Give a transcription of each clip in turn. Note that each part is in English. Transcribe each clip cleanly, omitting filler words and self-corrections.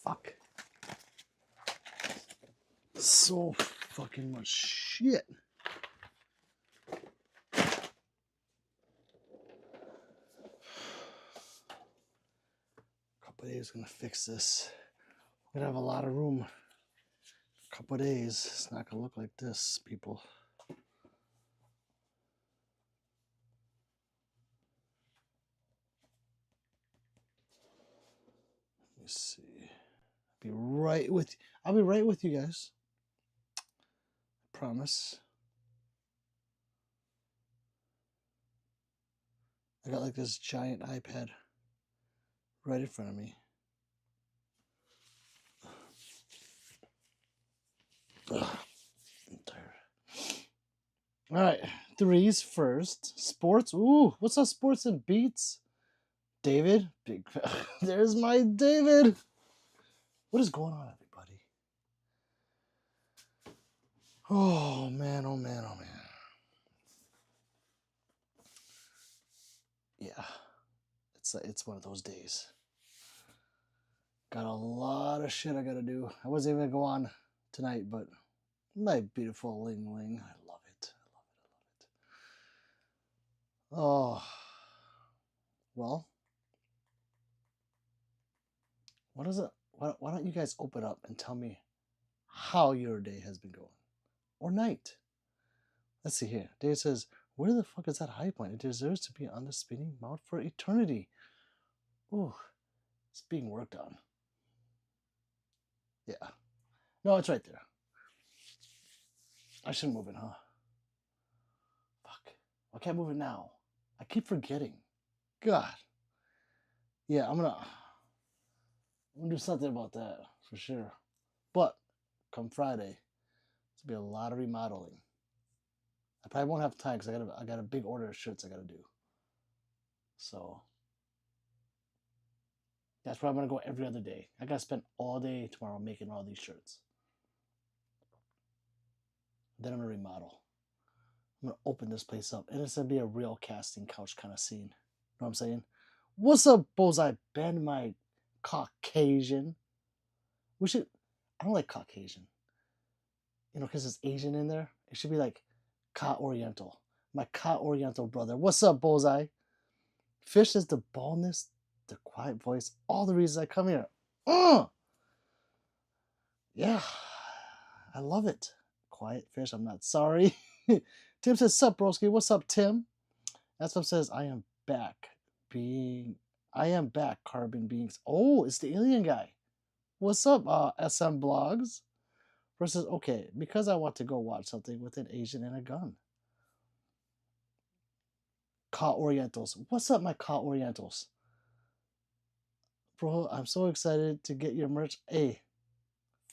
Fuck. So fucking much shit. Couple days gonna fix this. We're gonna have a lot of room. Couple days. It's not gonna look like this, people. Let me see. I'll be right with you guys. I promise. I got like this giant iPad right in front of me. Ugh, I'm tired. All right, threes first. Sports. Ooh, what's up, sports and beats? David, big. There's my David. What is going on, everybody? Oh man, oh man, oh man. Yeah, it's one of those days. Got a lot of shit I gotta do. I wasn't even gonna go on tonight, but my beautiful Ling Ling, I love it. I love it. Oh, well, what is it? Why don't you guys open up and tell me how your day has been going, or night? Let's see here. Dave says, "Where the fuck is that high point? It deserves to be on the spinning mount for eternity." Ooh, it's being worked on. Yeah, no, it's right there. I shouldn't move it, huh? Fuck. I can't move it now. I keep forgetting. God. Yeah, I'm gonna do something about that for sure. But come Friday, it's gonna be a lot of remodeling. I probably won't have time because I got a big order of shirts I gotta do. So that's why I'm gonna go every other day. I gotta spend all day tomorrow making all these shirts. Then I'm gonna remodel. I'm gonna open this place up, and it's gonna be a real casting couch kind of scene. You know what I'm saying? What's up, Bullseye Ben, my Caucasian? We should. I don't like Caucasian. You know, because it's Asian in there. It should be like Ka Oriental. My Ka Oriental brother. What's up, Bullseye? Fish is the boldness, the quiet voice, all the reasons I come here. Yeah, I love it. Quiet fish, I'm not sorry. Tim says, sup, broski. What's up, Tim? That's what says, I am back. Carbon beings. Oh, it's the alien guy. What's up, SM Blogs? Versus, okay, because I want to go watch something with an Asian and a gun. Ka Orientals. What's up, my Ka Orientals? Bro, I'm so excited to get your merch. Hey,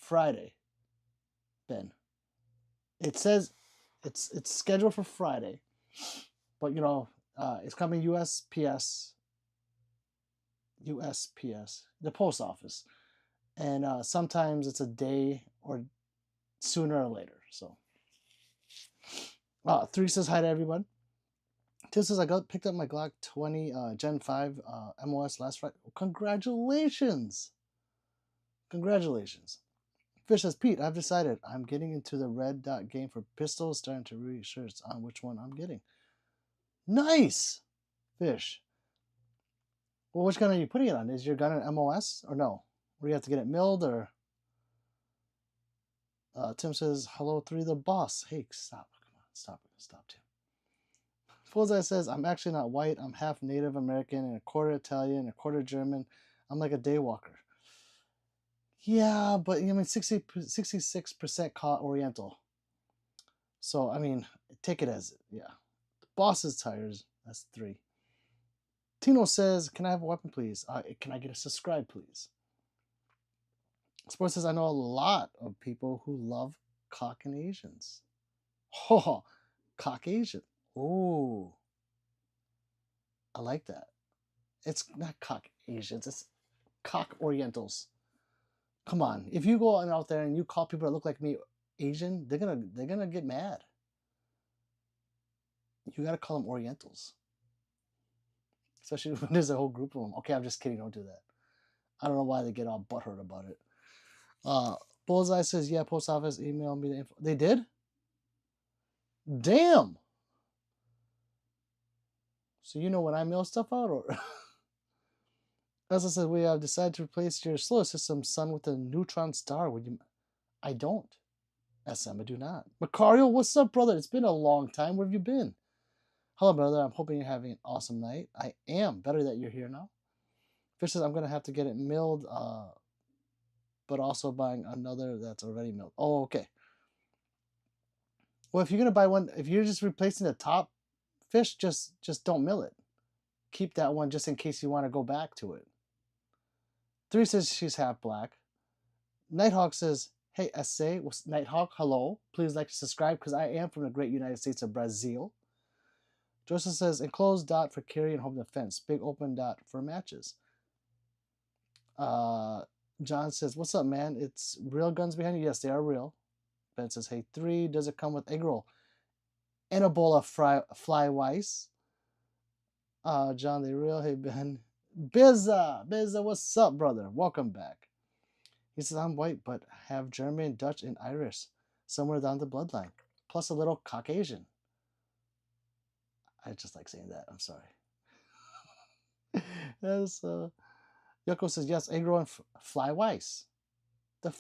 Friday, Ben. It says it's scheduled for Friday, but you know, it's coming USPS, the post office, and sometimes it's a day or sooner or later. So, 3 says hi to everyone. 2 says I picked up my Glock 20 Gen 5 MOS last Friday. Congratulations! Congratulations. Fish says, Pete, I've decided I'm getting into the red dot game for pistols, starting to research on which one I'm getting. Nice! Fish. Well, which gun are you putting it on? Is your gun an MOS or no? Or do you have to get it milled or? Tim says, hello, 3 the boss. Hey, stop. Come on, stop, Tim. Fullseye says, I'm actually not white. I'm half Native American and a quarter Italian and a quarter German. I'm like a daywalker. Yeah, but I mean, 66% caught Oriental. So, I mean, take it as, yeah. The boss's tires, that's 3. Tino says, can I have a weapon, please? Can I get a subscribe, please? Sports says, I know a lot of people who love Caucasians. Oh, Caucasian. Oh, I like that. It's not Caucasians, it's Cock Orientals. Come on, if you go out there and you call people that look like me Asian, they're gonna get mad. You gotta call them Orientals, especially when there's a whole group of them. Okay, I'm just kidding. Don't do that. I don't know why they get all butthurt about it. Bullseye says, yeah, post office emailed me the info. They did? Damn. So you know when I mail stuff out, or as I said, we have decided to replace your solar system sun with a neutron star. Would you? I don't. SM, I do not. Macario, what's up, brother? It's been a long time. Where have you been? Hello, brother. I'm hoping you're having an awesome night. I am. Better that you're here now. Fish says I'm gonna have to get it milled, but also buying another that's already milled. Oh, okay. Well, if you're gonna buy one, if you're just replacing the top fish, just don't mill it. Keep that one just in case you want to go back to it. 3 says she's half black. Nighthawk says, hey, SA, Nighthawk, hello. Please like and subscribe because I am from the great United States of Brazil. Joseph says, enclosed dot for carry and home defense. Big open dot for matches. John says, what's up, man? It's real guns behind you? Yes, they are real. Ben says, hey, 3, does it come with egg roll? And a bowl of fly weiss. John, they real? Hey, Ben. Bizza, what's up, brother? Welcome back. He says, I'm white, but have German, Dutch, and Irish somewhere down the bloodline, plus a little Caucasian. I just like saying that. I'm sorry. Yes, Yoko says, yes, egg roll and fly weiss. The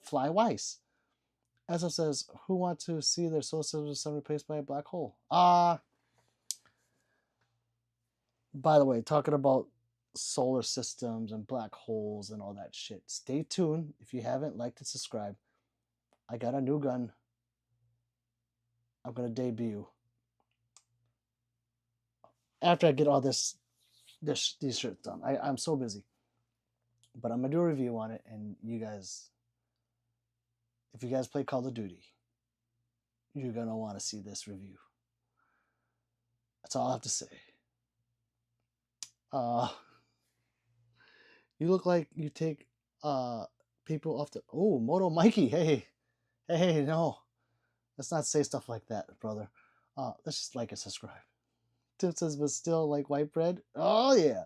fly weiss. Ezra says, who want to see their solar system replaced by a black hole? By the way, talking about solar systems and black holes and all that shit, stay tuned. If you haven't liked and subscribed, I got a new gun I'm going to debut after I get all these shirts done. I'm so busy. But I'm going to do a review on it, and you guys, if you guys play Call of Duty, you're going to want to see this review. That's all I have to say. You look like you take people off the... Oh, Moto Mikey, hey, no. Let's not say stuff like that, brother. Let's just like and subscribe. Tim says, but still like white bread? Oh, yeah.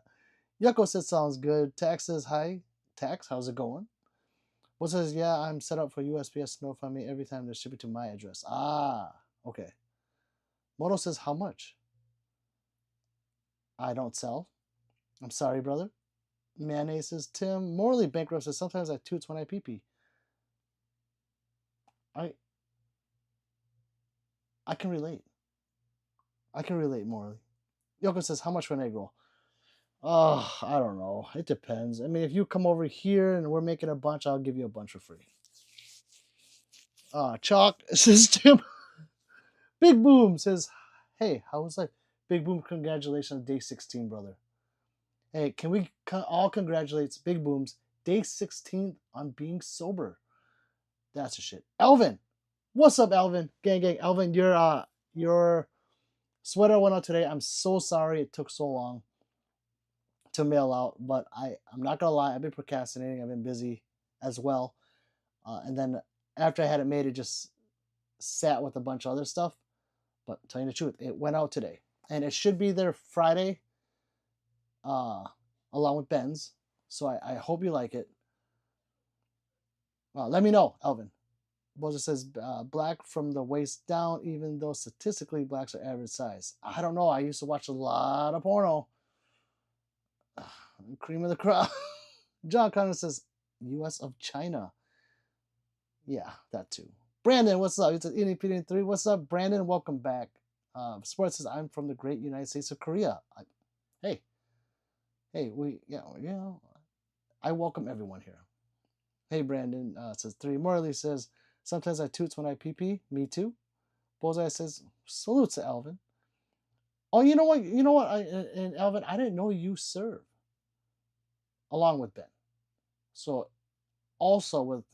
Yucko says, sounds good. Tax says, hi. Tax, how's it going? What says, yeah, I'm set up for USPS to notify me every time they ship it to my address. Okay. Moto says, how much? I don't sell. I'm sorry, brother. Mayonnaise says, Tim. Morally bankrupt says, sometimes I toots when I pee-pee. I can relate. I can relate morally. Yoko says, how much for an egg roll? Oh, I don't know. It depends. I mean, if you come over here and we're making a bunch, I'll give you a bunch for free. Chalk says, Tim. Big Boom says, hey, how was life? Big Boom, congratulations on day 16, brother. Hey, can we all congratulate Big Boom's day 16 on being sober? That's a shit. Alvin, what's up, Alvin? Gang. Alvin, your sweater went out today. I'm so sorry it took so long to mail out, but I'm not gonna lie, I've been procrastinating. I've been busy as well, and then after I had it made, it just sat with a bunch of other stuff. But telling you the truth, it went out today, and it should be there Friday, along with Ben's. So I hope you like it. Let me know, Alvin. Boza says black from the waist down, even though statistically blacks are average size. I don't know. I used to watch a lot of porno. Cream of the crop. John Connor says U.S. of China. Yeah, that too. Brandon, what's up? It's an EDP3. What's up, Brandon? Welcome back. Sports says I'm from the great United States of Korea. Hey, I welcome everyone here. Hey, Brandon says 3. Morley says, sometimes I toots when I pee. Me too. Bullseye says, salute to Alvin. Oh, you know what? And Alvin, I didn't know you serve along with Ben. So also with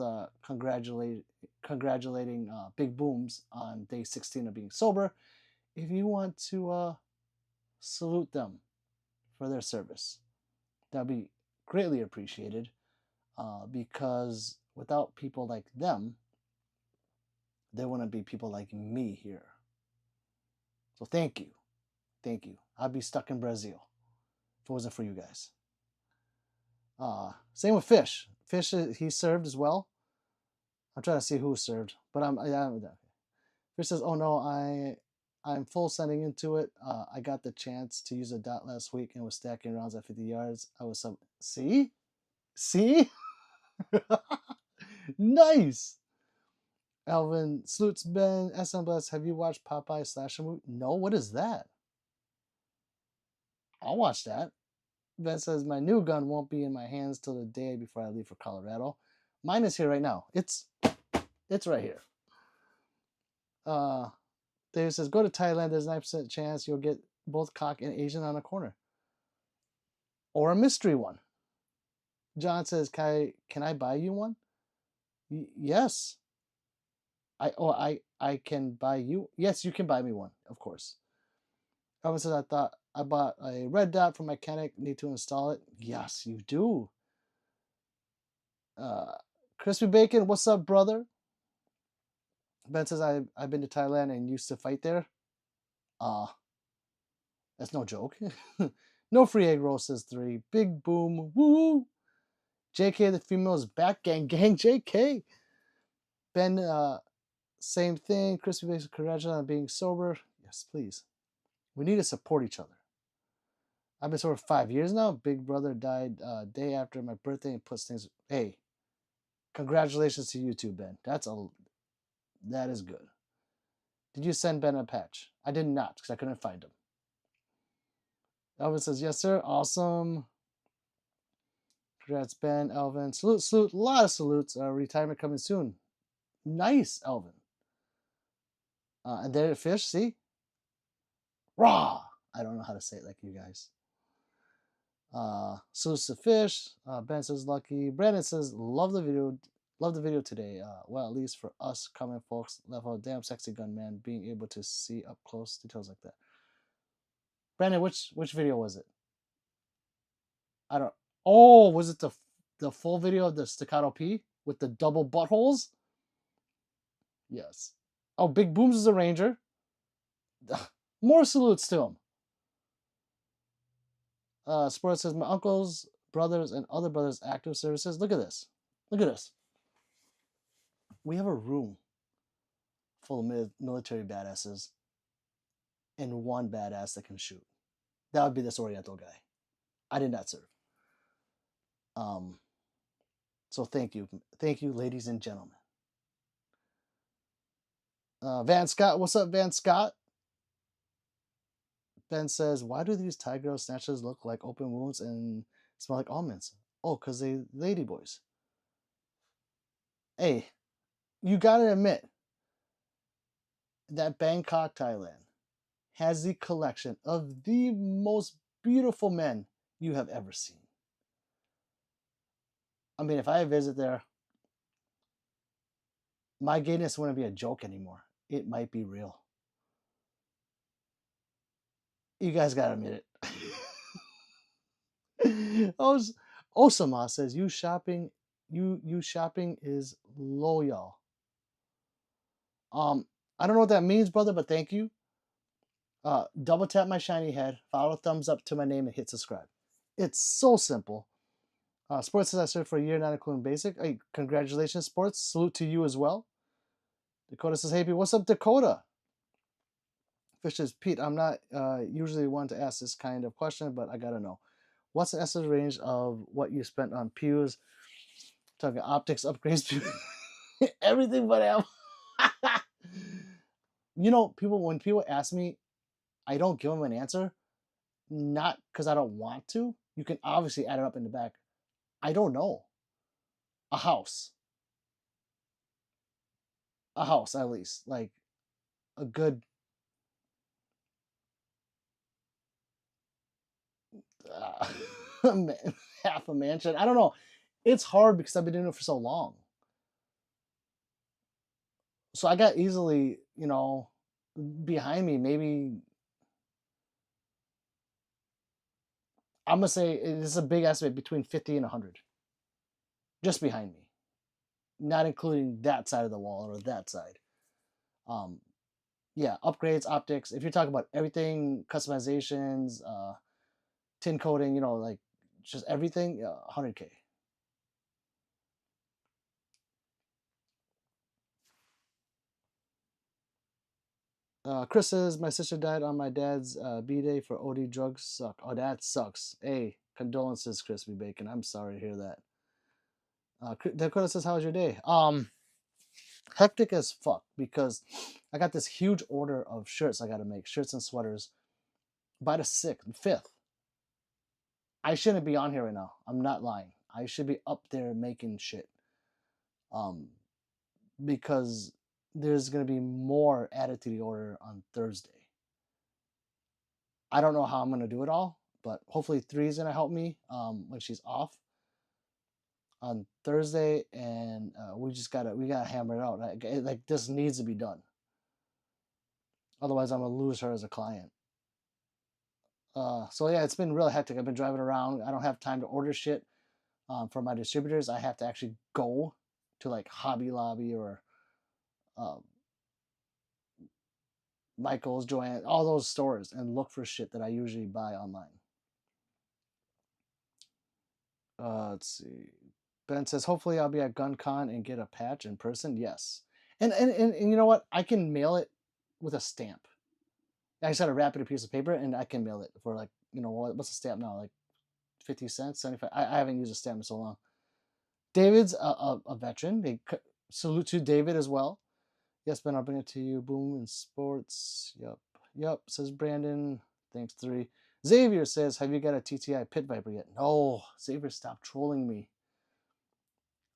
congratulating Big Booms on day 16 of being sober, if you want to salute them for their service, that'd be greatly appreciated. Because without people like them, there wouldn't be people like me here. So thank you. I'd be stuck in Brazil if it wasn't for you guys. Same with Fish. Fish, he served as well. I'm trying to see who served, but I'm Fish says, "Oh no, I'm full sending into it. I got the chance to use a dot last week and was stacking rounds at 50 yards. I was some see, nice." Alvin Sleuts Ben SM Bless. Have you watched Popeye Slasher movie? No, what is that? I'll watch that. Ben says my new gun won't be in my hands till the day before I leave for Colorado. Mine is here right now. It's right here. Dave says go to Thailand. There's a 9% chance you'll get both cock and Asian on a corner, or a mystery one. John says, can I buy you one? Yes. I can buy you. Yes, you can buy me one, of course. Alvin says, I thought I bought a red dot for my mechanic. Need to install it. Yes, you do. Crispy Bacon, what's up, brother? Ben says, I've been to Thailand and used to fight there. That's no joke. No free egg roll, says 3. Big boom, woo! JK, the female is back, gang, JK. Ben, same thing. Crispy Bacon, congratulations on being sober. Yes, please. We need to support each other. I've been sober for 5 years now. Big brother died day after my birthday and puts things. Hey, congratulations to you too, Ben. That is good. Did you send Ben a patch? I did not because I couldn't find him. Elvin says, yes, sir. Awesome. Congrats, Ben, Elvin. Salute. A lot of salutes. Retirement coming soon. Nice, Elvin. And there, Fish, see? Raw. I don't know how to say it like you guys. Salutes to Fish. Ben says, lucky. Brandon says, love the video today. Well, at least for us common folks, love how damn sexy gunman being able to see up close details like that. Brandon, which video was it? I don't. Oh, was it the full video of the staccato P with the double buttholes? Yes. Oh, Big Booms is a ranger. More salutes to him. Sports says my uncles, brothers, and other brothers active services. Look at this. Look at this. We have a room full of military badasses and one badass that can shoot. That would be this Oriental guy. I did not serve. So thank you, ladies and gentlemen. Van Scott, what's up, Van Scott? Ben says, why do these Thai girl snatches look like open wounds and smell like almonds? Oh, because they ladyboys. Hey, you gotta admit that Bangkok, Thailand has the collection of the most beautiful men you have ever seen. I mean, if I visit there, my gayness wouldn't be a joke anymore. It might be real. You guys gotta admit it. Osama says you shopping is loyal. I don't know what that means, brother, but thank you. Double tap my shiny head, follow thumbs up to my name, and hit subscribe. It's so simple. Sports says I served for a year, not including basic. Hey, congratulations, Sports. Salute to you as well. Dakota says, hey, what's up, Dakota? Fish says, Pete, I'm not usually one to ask this kind of question, but I gotta know. What's the estimate range of what you spent on pews? Talking optics, upgrades, everything but ammo. You know, when people ask me, I don't give them an answer. Not because I don't want to. You can obviously add it up in the back. I don't know. A house at least, like a good half a mansion. I don't know. It's hard because I've been doing it for so long. So I got easily, behind me, maybe I'm gonna say it's a big estimate between 50 and 100. Just behind me. Not including that side of the wall or that side. Yeah, upgrades, optics. If you're talking about everything, customizations, tin coating, like just everything, 100K. Chris says, my sister died on my dad's B-day for OD drugs. Suck. Oh, that sucks. Hey, condolences, Crispy Bacon. I'm sorry to hear that. Dakota says, how was your day? Hectic as fuck because I got this huge order of shirts I got to make, shirts and sweaters by the 5th. I shouldn't be on here right now. I'm not lying. I should be up there making shit. Because there's going to be more added to the order on Thursday. I don't know how I'm going to do it all, but hopefully 3 is going to help me when she's off on Thursday, and we gotta hammer it out. Like this needs to be done. Otherwise, I'm gonna lose her as a client. So yeah, it's been really hectic. I've been driving around. I don't have time to order shit from my distributors. I have to actually go to like Hobby Lobby or Michael's, Joanne, all those stores and look for shit that I usually buy online. Let's see. Ben says, hopefully I'll be at GunCon and get a patch in person. Yes. And you know what? I can mail it with a stamp. I just gotta wrap it in a piece of paper and I can mail it for like, what's the stamp now? Like 50 cents, 75. I haven't used a stamp in so long. David's a veteran. They salute to David as well. Yes, Ben, I'll bring it to you. Boom in sports. Yep, says Brandon. Thanks, 3. Xavier says, have you got a TTI Pit Viper yet? No, Xavier, stop trolling me.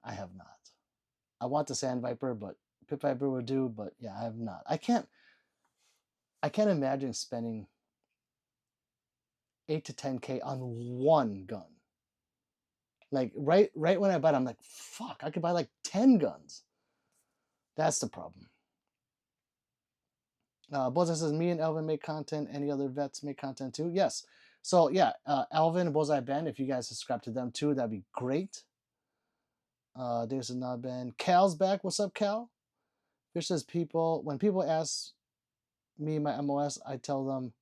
I have not. I want the Sand Viper, but Pit Viper would do, but yeah, I have not. I can't imagine spending 8 to 10K on one gun. Like right when I buy it, I'm like, fuck, I could buy like 10 guns. That's the problem. Boza says, me and Elvin make content. Any other vets make content too? Yes. So yeah, Elvin and Bullseye Ben, if you guys subscribe to them too, that'd be great. There's another Ben. Cal's back. What's up, Cal? Fish says, when people ask me my MOS, I tell them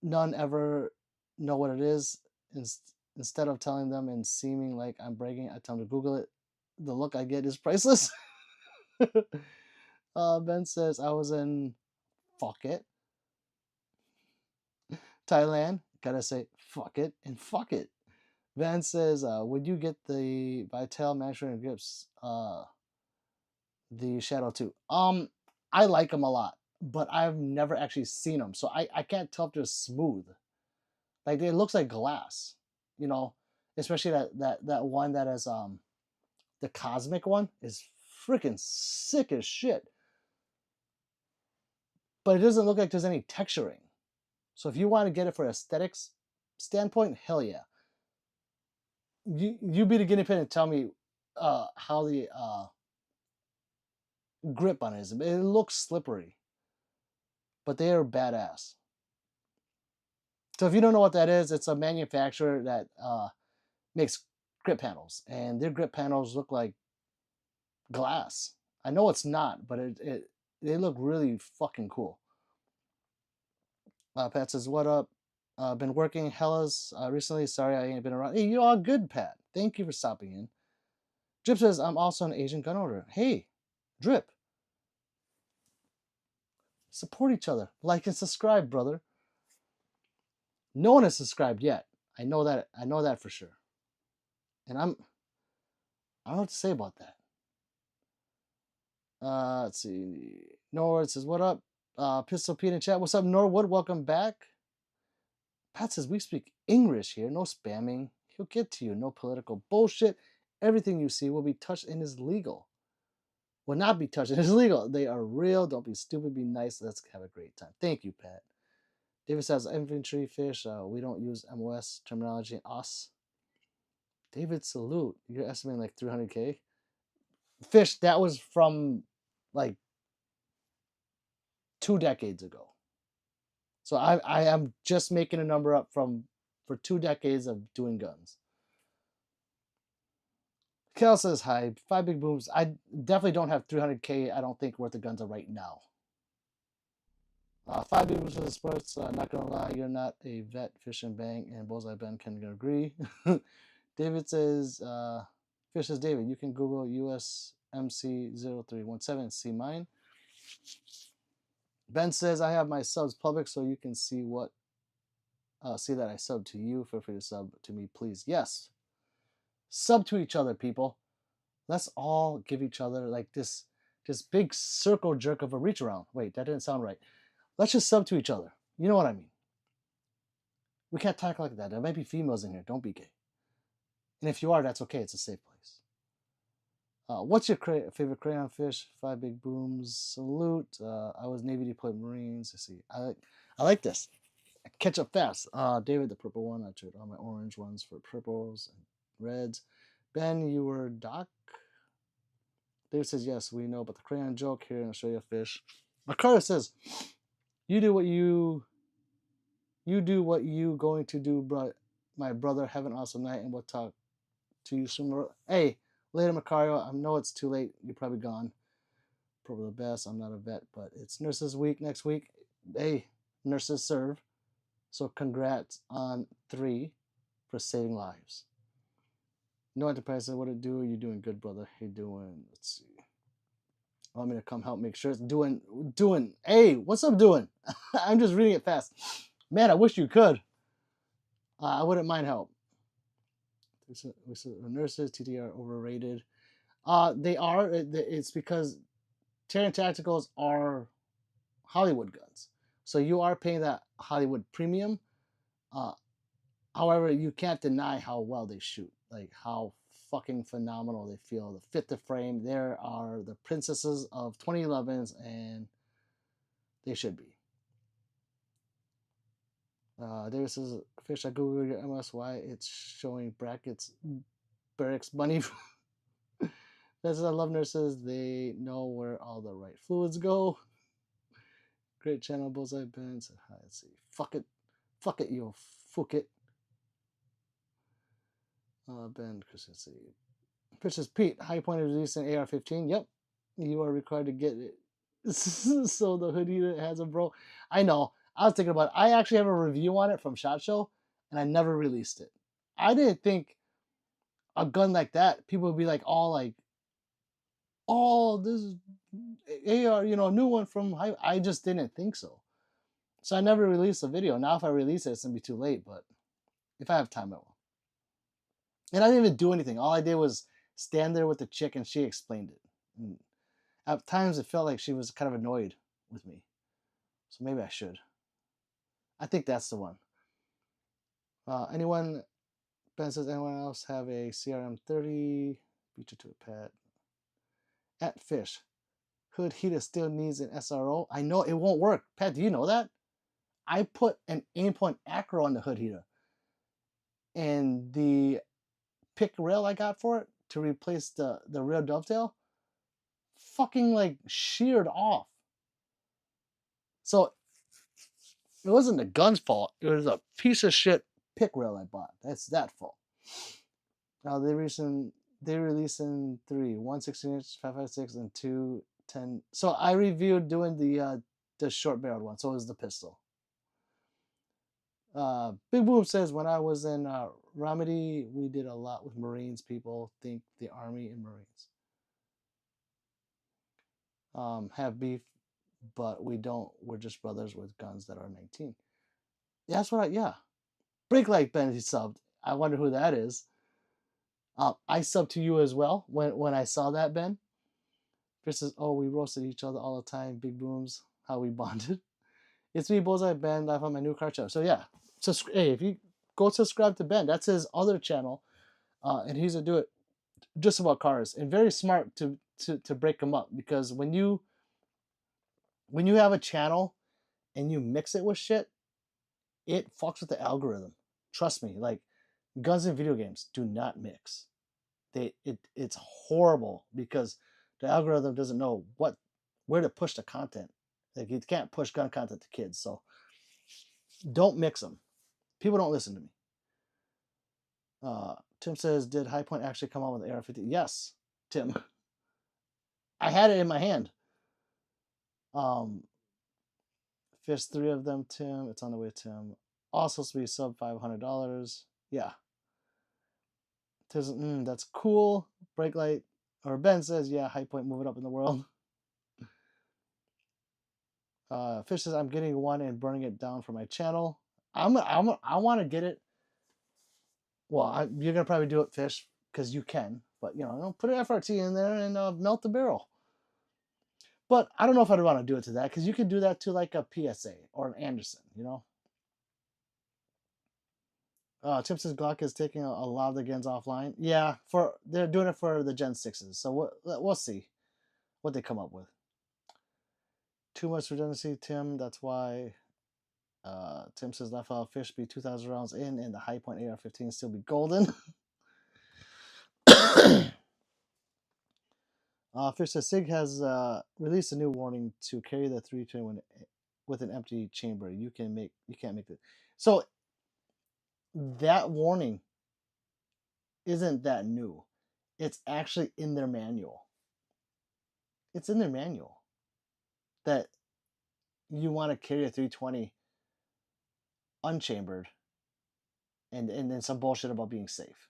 none ever know what it is. Instead of telling them and seeming like I'm bragging, I tell them to Google it. The look I get is priceless. Ben says, I was in fuck it. Thailand, gotta say fuck it and fuck it. Van says, would you get the Vital manufacturing grips, the Shadow 2? I like them a lot, but I've never actually seen them, so I can't tell if they're smooth. Like it looks like glass, especially that one that is the cosmic one is freaking sick as shit. But it doesn't look like there's any texturing. So if you want to get it for aesthetics standpoint, hell yeah. You be the guinea pig and tell me how the grip on it is. It looks slippery, but they are badass. So if you don't know what that is, it's a manufacturer that makes grip panels, and their grip panels look like glass. I know it's not, but they look really fucking cool. Pat says, what up? Been working hellas recently. Sorry I ain't been around. Hey, you all good, Pat. Thank you for stopping in. Drip says, I'm also an Asian gun owner. Hey, Drip. Support each other. Like and subscribe, brother. No one has subscribed yet. I know that for sure. And I don't know what to say about that. Let's see. Norwood says, what up? Pistol Pete in chat. What's up, Norwood? Welcome back. Pat says, we speak English here. No spamming. He'll get to you. No political bullshit. Everything you see will be touched and is legal. Will not be touched and is legal. They are real. Don't be stupid. Be nice. Let's have a great time. Thank you, Pat. David says, infantry fish. We don't use MOS terminology. Us. David, salute. You're estimating like 300K. Fish, that was from like 2 decades ago. So I am just making a number up for 2 decades of doing guns. Kel says, hi, 5 big booms. I definitely don't have 300K, I don't think, worth of guns right now. 5 viewers for the sports. Not gonna lie, you're not a vet. Fish and Bang and Bullseye Ben can agree. David says, Fish says, David, you can Google USMC0317 and see mine. Ben says, I have my subs public so you can see what see that I sub to you. Feel free to sub to me, please. Yes. Sub to each other, people. Let's all give each other like this big circle jerk of a reach around. Wait, that didn't sound right. Let's just sub to each other. You know what I mean? We can't talk like that. There might be females in here. Don't be gay. And if you are, that's okay. It's a safe place. What's your favorite crayon fish? 5 big booms. Salute. I was Navy deployed Marines. Let's see. I like this. I catch up fast. David, the purple one. I traded all my orange ones for purples and reds. Ben, you were Doc. David says, yes, we know about the crayon joke. Here, and I'll show you a fish. Makara says, you do what you going to do, my brother. Have an awesome night, and we'll talk to you soon. Hey, later, Macario. I know it's too late. You're probably gone. Probably the best. I'm not a vet, but it's Nurses Week next week. Hey, nurses serve. So congrats on 3 for saving lives. No Enterprise said, what it do? You're doing good, brother. How you doing? Let's see. Want me to come help make sure it's doing. Hey, what's up doing? I'm just reading it fast. Man, I wish you could. I wouldn't mind help. Nurses, TTR overrated. They are. It's because Terran Tacticals are Hollywood guns. So you are paying that Hollywood premium. However, you can't deny how well they shoot. Like how fucking phenomenal they feel. The fit the frame. There are the princesses of 2011s, and they should be. David says, Fish, I Google your MSY. It's showing brackets, barracks money. This is I love nurses. They know where all the right fluids go. Great channel, Bullseye Ben. So, let's see. Fuck it, you fuck it. Ben, Chris, let's see. Fish says, Pete, high point is releasing AR-15. Yep, you are required to get it. So the hoodie that has a bro. I know. I was thinking about it. I actually have a review on it from SHOT Show, and I never released it. I didn't think a gun like that, people would be like, all like, oh, this is AR, new one from high. I just didn't think so. So I never released a video. Now if I release it, it's going to be too late, but if I have time, I will. And I didn't even do anything. All I did was stand there with the chick, and she explained it. And at times, it felt like she was kind of annoyed with me. So maybe I should. I think that's the one. Ben says, anyone else have a CRM 30? Beat you to a pet. At Fish. Hood heater still needs an SRO. I know it won't work. Pat, do you know that? I put an Aimpoint Acro on the hood heater. And the pick rail I got for it to replace the rear dovetail fucking like sheared off. So it wasn't the gun's fault. It was a piece of shit pick rail I bought. That's that fault. Now they releasing 3, 1/16-inch 5.56 and 2.10. So I reviewed doing the short barreled one. So it was the pistol. Big Boom says, when I was in Ramadi, we did a lot with Marines. People think the Army and Marines have beef, but we don't. We're just brothers with guns that are 19. Yeah, that's what Break Like Ben, he subbed. I wonder who that is. I subbed to you as well when I saw that, Ben. Chris says, oh, we roasted each other all the time. Big Booms, how we bonded. It's me, Bullseye Ben, live on my new car channel. So yeah, hey, if you go subscribe to Ben, that's his other channel, and he's gonna do it just about cars, and very smart to break them up, because when you have a channel and you mix it with shit, it fucks with the algorithm. Trust me, like guns and video games do not mix. It's horrible because the algorithm doesn't know where to push the content. Like you can't push gun content to kids, so don't mix them. People don't listen to me. Tim says, did High Point actually come out with the AR-15? Yes, Tim. I had it in my hand. Fish 3 of them, Tim. It's on the way, Tim. Also, to be sub $500. Yeah. That's cool. Brake light. Or Ben says, yeah, high point moving up in the world. Fish says, I'm getting one and burning it down for my channel. I want to get it. Well, you're going to probably do it, Fish, because you can. But, put an FRT in there and melt the barrel. But I don't know if I'd want to do it to that, because you could do that to like a PSA or an Anderson, Tim says Glock is taking a lot of the guns offline. Yeah, they're doing it for the Gen 6s. So we'll see what they come up with. Too much redundancy, Tim. That's why Tim says left out fish be 2,000 rounds in and the high point AR-15 still be golden. Fish says SIG has released a new warning to carry the 320 with an empty chamber. You can't make it. So that warning isn't that new. It's actually in their manual. It's in their manual that you want to carry a 320 unchambered and then some bullshit about being safe.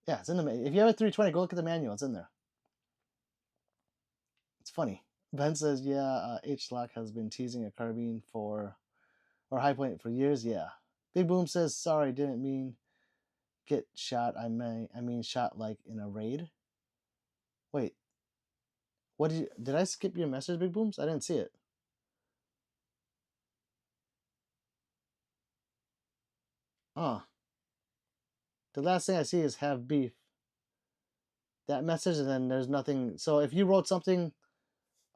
Yeah, it's in the manual. If you have a 320, go look at the manual. It's in there. It's funny. Ben says, yeah, H-Lock has been teasing a carbine or high point for years. Yeah. Big Boom says, sorry, didn't mean get shot. I mean shot like in a raid. Wait. What did I skip your message, Big Booms? I didn't see it. The last thing I see is have beef. That message, and then there's nothing. So if you wrote something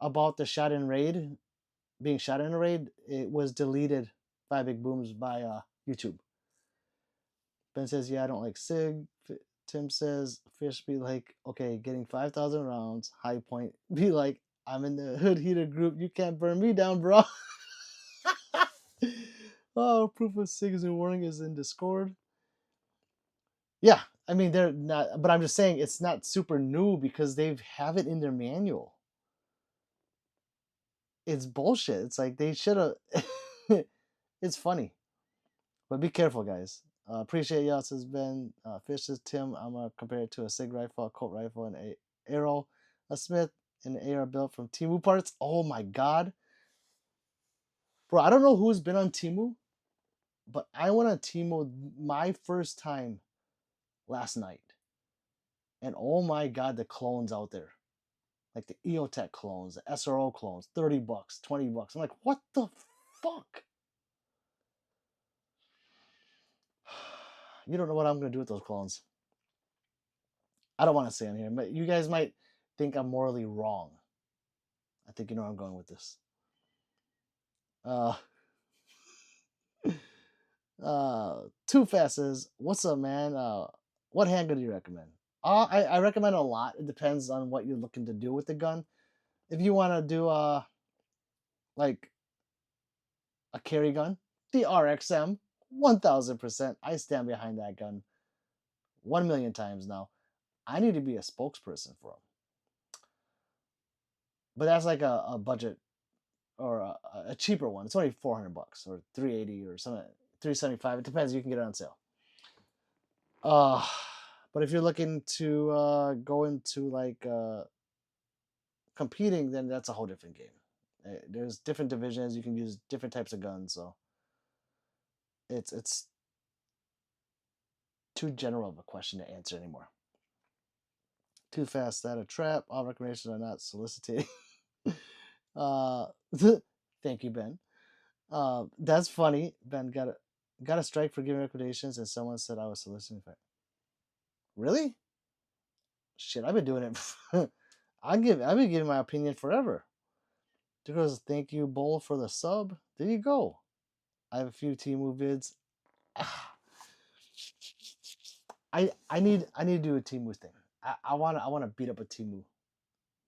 about the shot in raid, being shot in a raid, it was deleted by Big Booms by YouTube. Ben says, yeah, I don't like SIG. Tim says, Fish be like, okay, getting 5,000 rounds, high point. Be like, I'm in the hood heater group. You can't burn me down, bro. Oh, proof of SIGs and warning is in Discord. Yeah, I mean, they're not, but I'm just saying it's not super new because they have it in their manual. It's bullshit. It's like they should have. It's funny. But be careful, guys. Appreciate y'all, says Ben. Fish says, Tim, I'm going to compare it to a SIG rifle, a Colt rifle, and a arrow, a Smith, and an AR built from Temu parts. Oh my God. Bro, I don't know who's been on Temu, but I went on Temu my first time last night. And oh my God, the clones out there. Like the EOTech clones, the SRO clones, $30, $20. I'm like, what the fuck? You don't know what I'm going to do with those clones. I don't want to say on here, but you guys might think I'm morally wrong. I think you know where I'm going with this. Too Fast says, what's up, man? What handgun do you recommend? I recommend a lot. It depends on what you're looking to do with the gun. If you want to do like a carry gun, the RXM, 1000%. I stand behind that gun 1,000,000 times now. I need to be a spokesperson for them. But that's like a budget or a cheaper one. It's only $400 or $380 or something, $375. It depends. You can get it on sale. But if you're looking to go into like competing, then that's a whole different game. There's different divisions. You can use different types of guns. So it's too general of a question to answer anymore. Too Fast, that a trap. All recommendations are not solicited. Thank you, Ben. That's funny. Ben got a strike for giving recommendations, and someone said I was soliciting for it. Really? Shit, I've been doing it. I've been giving my opinion forever. Because thank you, Bull, for the sub. There you go. I have a few Temu vids. I need to do a Temu thing. I wanna beat up a Temu.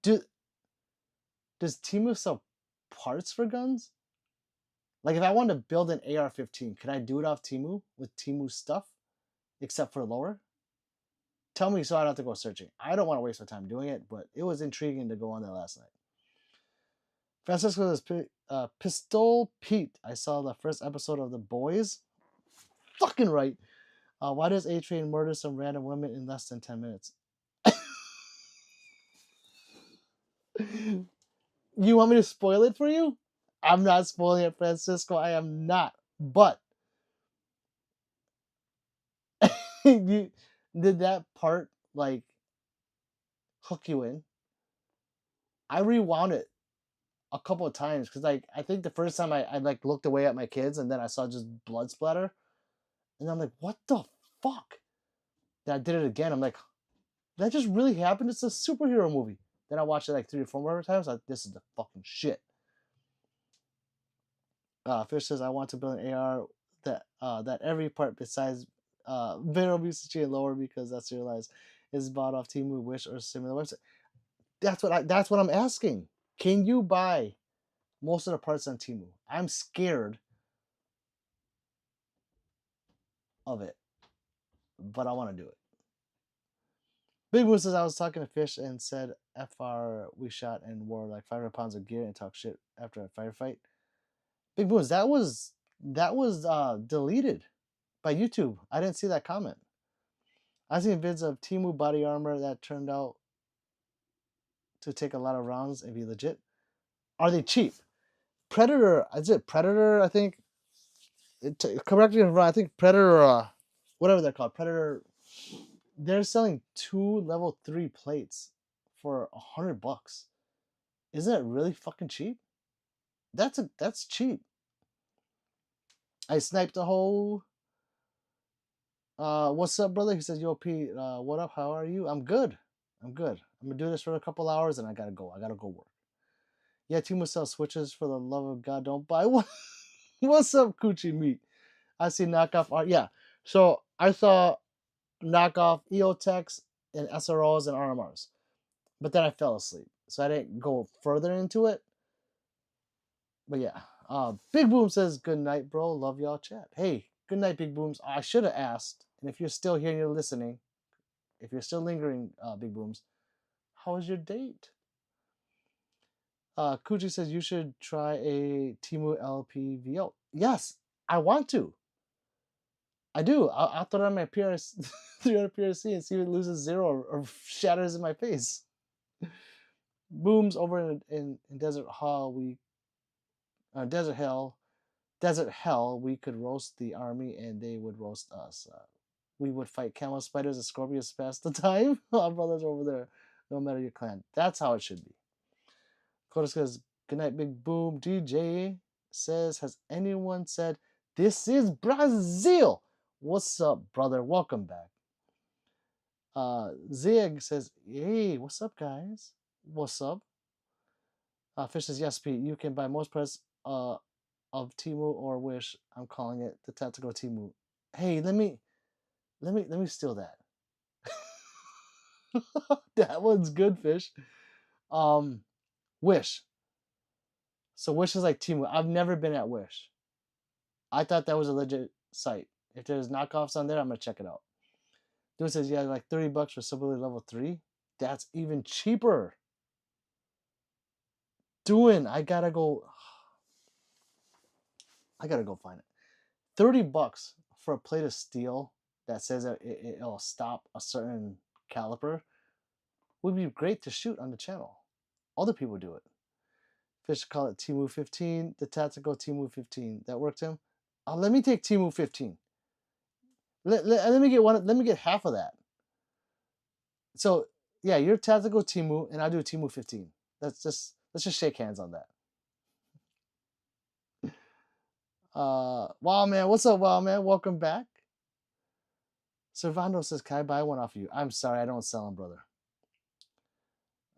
Does Temu sell parts for guns? Like if I wanted to build an AR-15, can I do it off Temu with Temu stuff, except for lower? Tell me so I don't have to go searching. I don't want to waste my time doing it, but it was intriguing to go on there last night. Francisco says, Pistol Pete. I saw the first episode of The Boys. Fucking right. Why does A-Train murder some random women in less than 10 minutes? You want me to spoil it for you? I'm not spoiling it, Francisco. I am not. But you did that part like hook you in. I rewound it a couple of times because like I think the first time I like looked away at my kids and then I saw just blood splatter and I'm like, what the fuck? Then I did it again. I'm like, that just really happened? It's a superhero movie. Then I watched it like 3 or 4 more times. Like, this is the fucking shit. Fish says, I want to build an AR that every part besides Vero BCG and lower because that's realized is bought off Temu, Wish, or similar website. That's what I'm asking. Can you buy most of the parts on Temu? I'm scared of it, but I want to do it. Big Moose says I was talking to Fish and said FR we shot and wore like 500 pounds of gear and talk shit after a firefight. Big Moose, that was deleted by YouTube. I didn't see that comment. I've seen vids of Temu body armor that turned out to take a lot of rounds and be legit. Are they cheap? Predator, is it Predator? I think. Correct me if I'm wrong. I think Predator, whatever they're called, Predator. They're selling 2 level 3 plates for $100. Isn't it really fucking cheap? That's cheap. I sniped a whole. What's up, brother? He says, "Yo, Pete, what up? How are you? I'm good. I'm good. I'm gonna do this for a couple hours and I gotta go. I gotta go work." Yeah, Timo sells switches. For the love of God, don't buy one. What's up, Coochie Meat? I see knockoff art. Yeah, so I saw knockoff EOTechs and SROs and RMRs, but then I fell asleep, so I didn't go further into it. But yeah, Big Boom says, "Good night, bro. Love y'all, chat." Hey, good night, Big Booms. I should have asked, and if you're still here and you're listening, if you're still lingering, Big Booms, how was your date? Kuji says you should try a Timu LPVO. Yes, I want to. I do. I'll throw it on my PRS 300 PRC and see if it loses 0 or shatters in my face. Booms over in Desert Hall. Desert Hell. We could roast the army and they would roast us. We would fight camel spiders and scorpions past the time. Our brothers over there, no matter your clan. That's how it should be. Coda says, "Good night, Big Boom." DJ says, "Has anyone said this is Brazil?" What's up, brother? Welcome back. Zig says, "Hey, what's up, guys? What's up?" Fish says, "Yes, Pete. You can buy most parts of Timu or Wish. I'm calling it the Tactical Timu." Hey, let me steal that. That one's good, Fish. Wish. So Wish is like Timu. I've never been at Wish. I thought that was a legit site. If there's knockoffs on there, I'm gonna check it out. Dude says, yeah, like $30 for Subway level 3. That's even cheaper. Doing, I gotta go find it. $30 for a plate of steel that says that it'll stop a certain caliber would be great to shoot on the channel. Other people do it. Fish call it Timu 15, the tactical Timu 15. That worked, Tim? Let me take Timu 15. Let me get one. Let me get half of that. So yeah, you're tactical Timu, and I do Timu 15. Let's just shake hands on that. Wow man, what's up, Wow man? Welcome back. Servando says, "Can I buy one off you?" I'm sorry, I don't sell them, brother.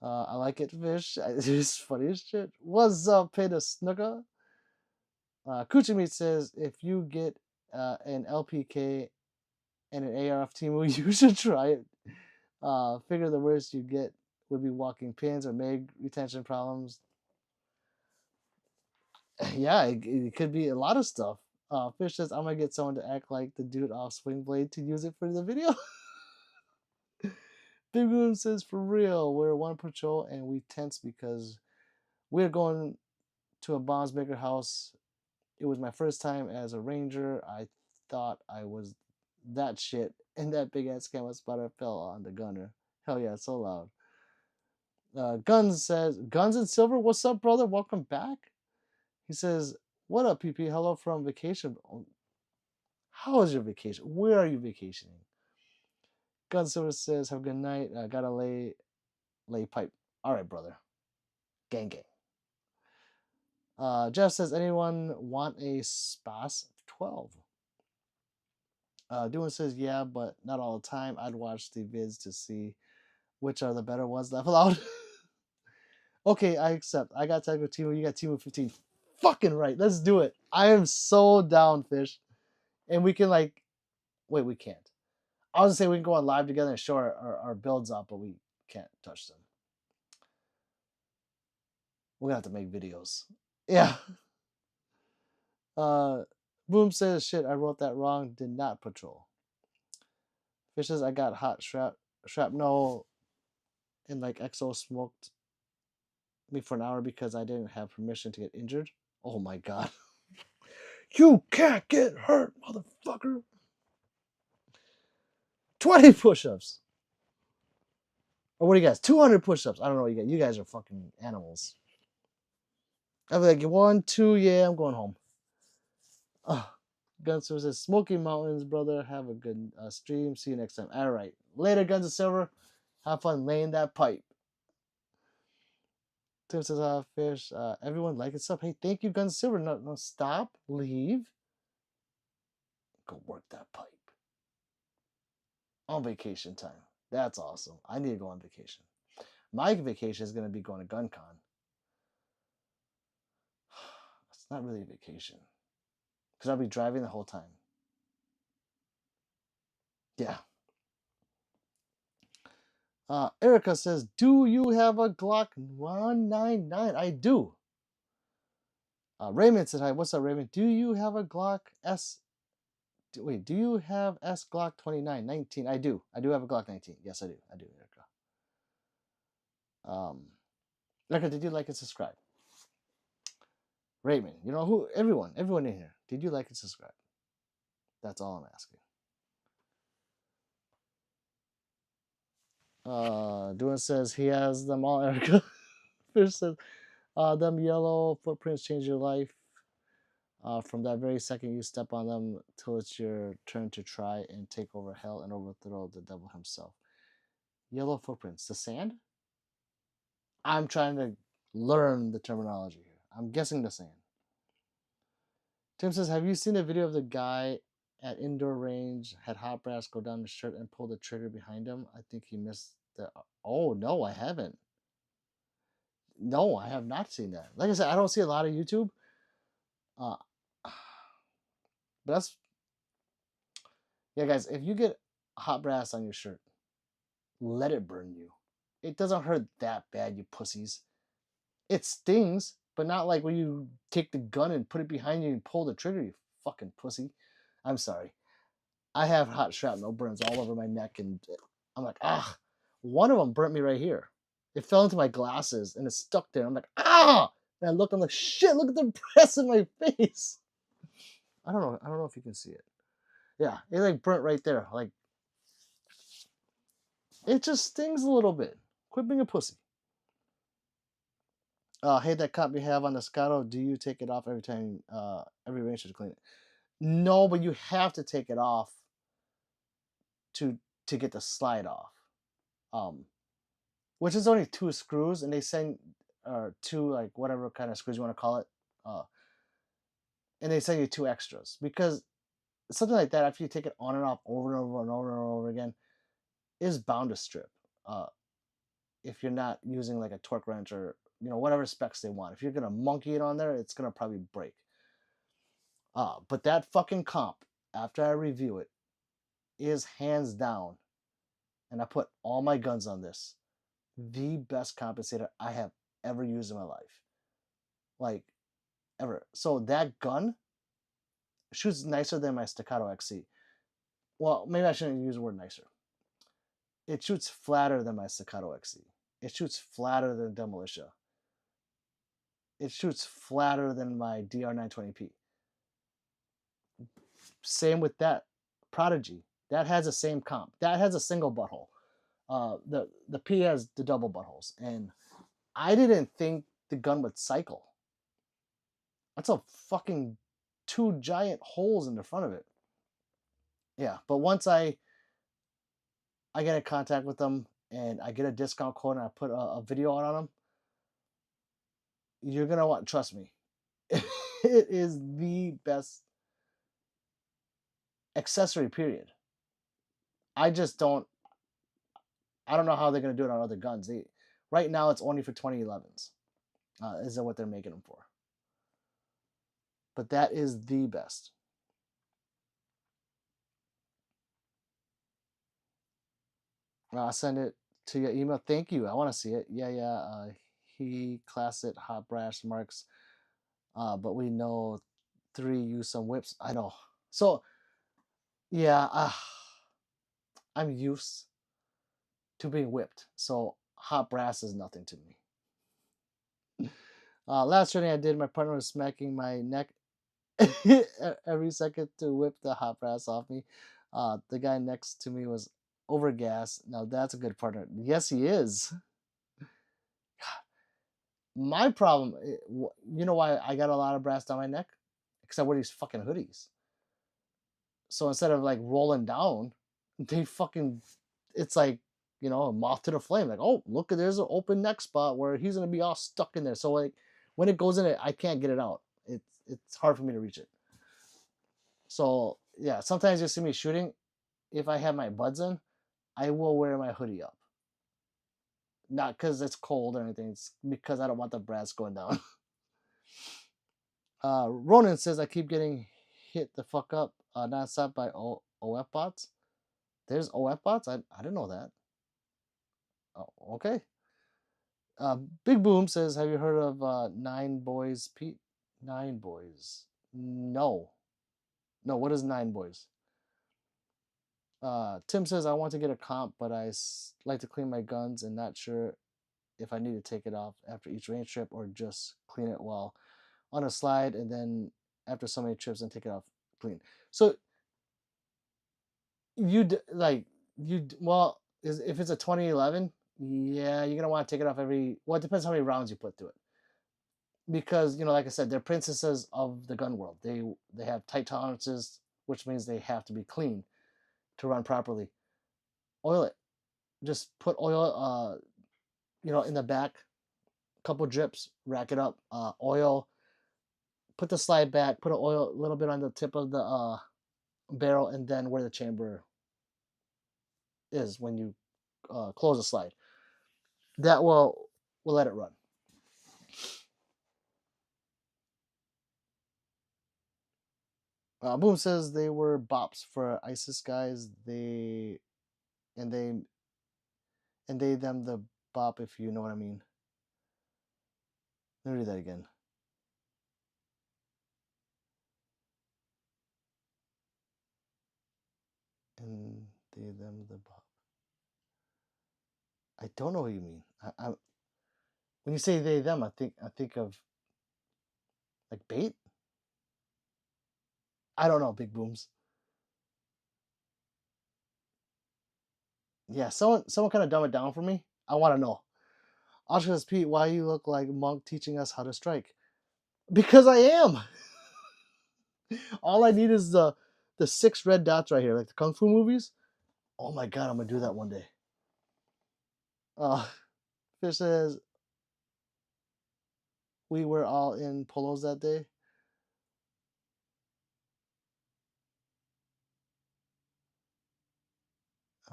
I like it, Fish. It's funny as shit. What's up, Peter Snooker? Coochie Meat says, "If you get an LPK and an ARF Timu, you should try it. Figure the worst you get would be walking pins or mag retention problems." Yeah, it could be a lot of stuff. Fish says, "I'm gonna get someone to act like the dude off Swing Blade to use it for the video." Big Boom says, "For real, we're one patrol and we tense because we're going to a bombs maker house. It was my first time as a ranger. I thought I was that shit, and that big ass camera spotter fell on the gunner. Hell yeah, it's so loud. Guns says, Guns and Silver, what's up, brother? Welcome back. He says, what up, PP? Hello from vacation. How was your vacation? Where are you vacationing? Gun Silver says, have a good night. Gotta lay pipe. All right, brother. Gang, gang. Jeff says, anyone want a Spas 12? Doing says, yeah, but not all the time. I'd watch the vids to see which are the better ones. Laugh aloud. Okay, I accept. I got Tiger Timu. You got Timu 15. Fucking right. Let's do it. I am so down, Fish. And we can wait, we can't. I was gonna say we can go on live together and show our builds up, but we can't touch them. We're gonna have to make videos. Yeah. Boom says, shit, I wrote that wrong. Did not patrol. Fish says, I got hot shrapnel and Exo smoked me for an hour because I didn't have permission to get injured. Oh my god. You can't get hurt, motherfucker. 20 push-ups. Or what do you guys? 200 push-ups. I don't know what you guys. You guys are fucking animals. I'll be like, 1, 2, yeah, I'm going home. Guns and Silver says, Smoky Mountains, brother. Have a good stream. See you next time. All right. Later, Guns and Silver. Have fun laying that pipe. Tim says, Fish. Everyone like it, sub. Hey, thank you, Guns and Silver. No, stop. Leave. Go work that pipe. On vacation time. That's awesome. I need to go on vacation. My vacation is going to be going to GunCon. It's not really a vacation. Because I'll be driving the whole time. Yeah. Erica says, do you have a Glock 199? I do. Raymond said, hi. What's up, Raymond? Do you have a Glock S? Wait, do you have S Glock 29, 19? I do. I do have a Glock 19. Yes, I do. I do, Erica. Erica, did you like and subscribe? Raymond, you know who? Everyone in here. Did you like and subscribe? That's all I'm asking. Duan says he has them all, Erica. Fish says, them yellow footprints change your life. From that very second you step on them till it's your turn to try and take over hell and overthrow the devil himself. Yellow footprints. The sand? I'm trying to learn the terminology here. I'm guessing the sand. Tim says, have you seen the video of the guy at indoor range had hot brass go down his shirt and pull the trigger behind him? I think he missed the... Oh, no, I haven't. No, I have not seen that. Like I said, I don't see a lot of YouTube. But that's... Yeah, guys, if you get hot brass on your shirt, let it burn you. It doesn't hurt that bad, you pussies. It stings, but not like when you take the gun and put it behind you and pull the trigger, you fucking pussy. I'm sorry. I have hot shrapnel burns all over my neck, and I'm like, ah. One of them burnt me right here. It fell into my glasses, and it stuck there. I'm like, ah! And I looked, I'm like, shit, look at the press in my face. I don't know if you can see it. Yeah, it burnt right there. It just stings a little bit. Quit being a pussy. Hey, that cup you have on the Scotto, do you take it off every time, every range to clean it? No, but you have to take it off to get the slide off. Which is only 2 screws, and they send 2 whatever kind of screws you want to call it, and they send you 2 extras because something like that, after you take it on and off over and over and over and over again, is bound to strip. If you're not using a torque wrench or whatever specs they want. If you're gonna monkey it on there, it's gonna probably break. But that fucking comp, after I review it, is hands down, and I put all my guns on this, the best compensator I have ever used in my life. Ever. So that gun shoots nicer than my Staccato XC. Well, maybe I shouldn't use the word nicer. It shoots flatter than my Staccato XC. It shoots flatter than Demolitia. it shoots flatter than my DR920P. Same with that Prodigy. That has the same comp. That has a single butthole. The P has the double buttholes, and I didn't think the gun would cycle. That's a fucking 2 giant holes in the front of it. Yeah, but once I get in contact with them and I get a discount code and I put a video out on them, you're gonna want, trust me, it is the best accessory. Period. I just don't. I don't know how they're gonna do it on other guns. Right now it's only for 2011s. Is that what they're making them for? But that is the best. I'll send it to your email. Thank you. I want to see it. Yeah. He class it hot brass marks. But we know 3 use some whips. I know. So yeah, I'm used to being whipped. So hot brass is nothing to me. Last training I did, my partner was smacking my neck every second to whip the hot brass off me. The guy next to me was over gas. Now that's a good partner. Yes, he is. My problem, you know why I got a lot of brass down my neck? Because I wear these fucking hoodies. So instead of like rolling down, they fucking, it's like, you know, a moth to the flame. Like, oh, look, there's an open neck spot where he's gonna be all stuck in there. So like, when it goes in it, I can't get it out. It's hard for me to reach it. So yeah, sometimes you see me shooting. If I have my buds in, I will wear my hoodie up. Not because it's cold or anything. It's because I don't want the brass going down. Ronan says I keep getting hit the fuck up nonstop by OF bots. There's OF bots? I didn't know that. Oh, okay. Big Boom says, have you heard of Nine Boys Pete? Nine Boys. No. No, what is Nine Boys? Tim says, I want to get a comp, but I like to clean my guns and not sure if I need to take it off after each range trip or just clean it while on a slide and then after so many trips and take it off clean. So well, if it's a 2011, yeah, you're gonna want to take it off every. Well, it depends how many rounds you put through it. Because like I said, they're princesses of the gun world. They have tight tolerances, which means they have to be clean to run properly. Oil it. Just put oil, in the back, couple drips, rack it up. Oil. Put the slide back. Put oil a little bit on the tip of the barrel, and then where the chamber is when you close the slide. That will let it run. Boom says they were bops for ISIS guys. They them the bop, if you know what I mean. Let me read that again. And they them the bop. I don't know what you mean. When you say they them, I think of like bait. I don't know. Big Booms. Yeah, someone kind of dumb it down for me. I want to know. Oscar says, Pete, why you look like Monk teaching us how to strike? Because I am. All I need is the 6 red dots right here, like the Kung Fu movies. Oh my god, I'm gonna do that one day. Fish says we were all in polos that day.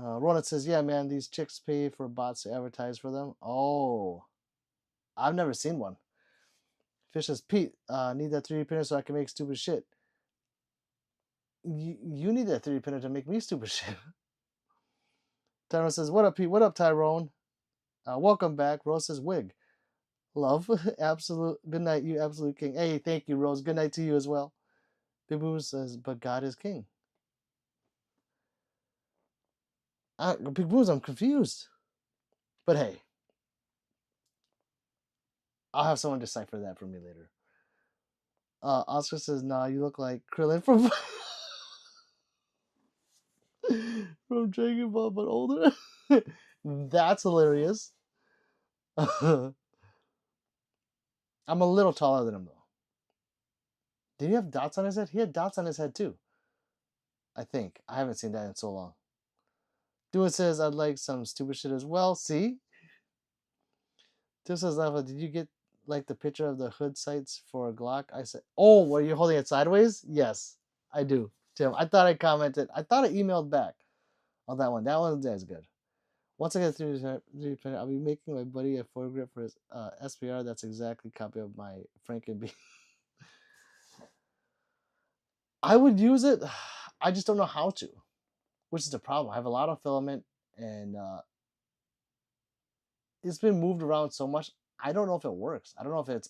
Ronald says, yeah, man, these chicks pay for bots to advertise for them. Oh, I've never seen one. Fish says, Pete, need that 3D printer so I can make stupid shit. You need that 3D printer to make me stupid shit. Tyrone says, what up, Pete? What up, Tyrone? Welcome back. Rose says, wig. Love. Absolute. Good night, you absolute king. Hey, thank you, Rose. Good night to you as well. Big Boo says, but God is king. Big Boo's, I'm confused. But hey. I'll have someone decipher that for me later. Oscar says, "Nah, you look like Krillin from from Dragon Ball, but older." That's hilarious. I'm a little taller than him though. Did he have dots on his head? He had dots on his head too. I think. I haven't seen that in so long. Dude says, "I'd like some stupid shit as well." See? Dude says, "Lava, did you get like the picture of the hood sights for a Glock?" I said, "Oh, were you holding it sideways?" Yes, I do, Tim. I thought I commented. I thought I emailed back on that one. That one is good. Once I get through I'll be making my buddy a foregrip for his SPR. That's exactly a copy of my Franken B. I would use it. I just don't know how to, which is the problem. I have a lot of filament, and it's been moved around so much. I don't know if it works. I don't know if it's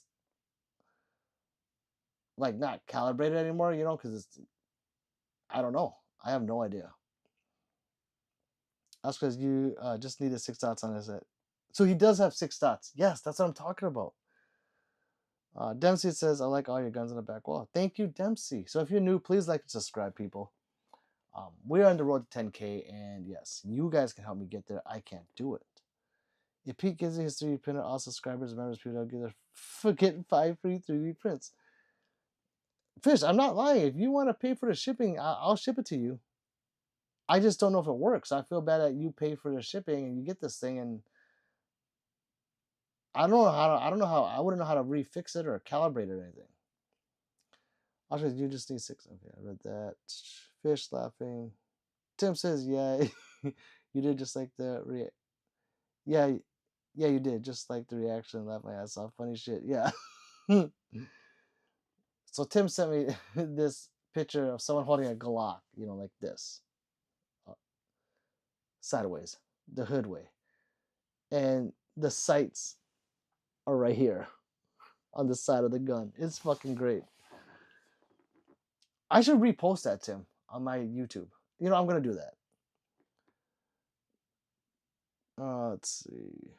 like not calibrated anymore. Because it's. I don't know. I have no idea. That's because you just needed 6 dots on his head. So he does have 6 dots. Yes, that's what I'm talking about. Dempsey says, "I like all your guns on the back wall." Thank you, Dempsey. So if you're new, please like and subscribe, people. We're on the road to 10K, and yes, you guys can help me get there. I can't do it. If Pete gives you his 3D printer, all subscribers, members, people don't get for getting 5 free 3D prints. Fish, I'm not lying. If you want to pay for the shipping, I'll ship it to you. I just don't know if it works. I feel bad that you pay for the shipping and you get this thing, and I don't know how. I wouldn't know how to refix it or calibrate it or anything. Actually, you just need 6. Okay, I read that. Fish laughing. Tim says, "Yeah, you did just like the yeah, yeah, you did just like the reaction. Laugh my ass off. Funny shit. Yeah." So Tim sent me this picture of someone holding a Glock, like this, sideways, the hood way, and the sights are right here on the side of the gun. It's fucking great. I should repost that, Tim, on my YouTube. I'm gonna do that. Let's see.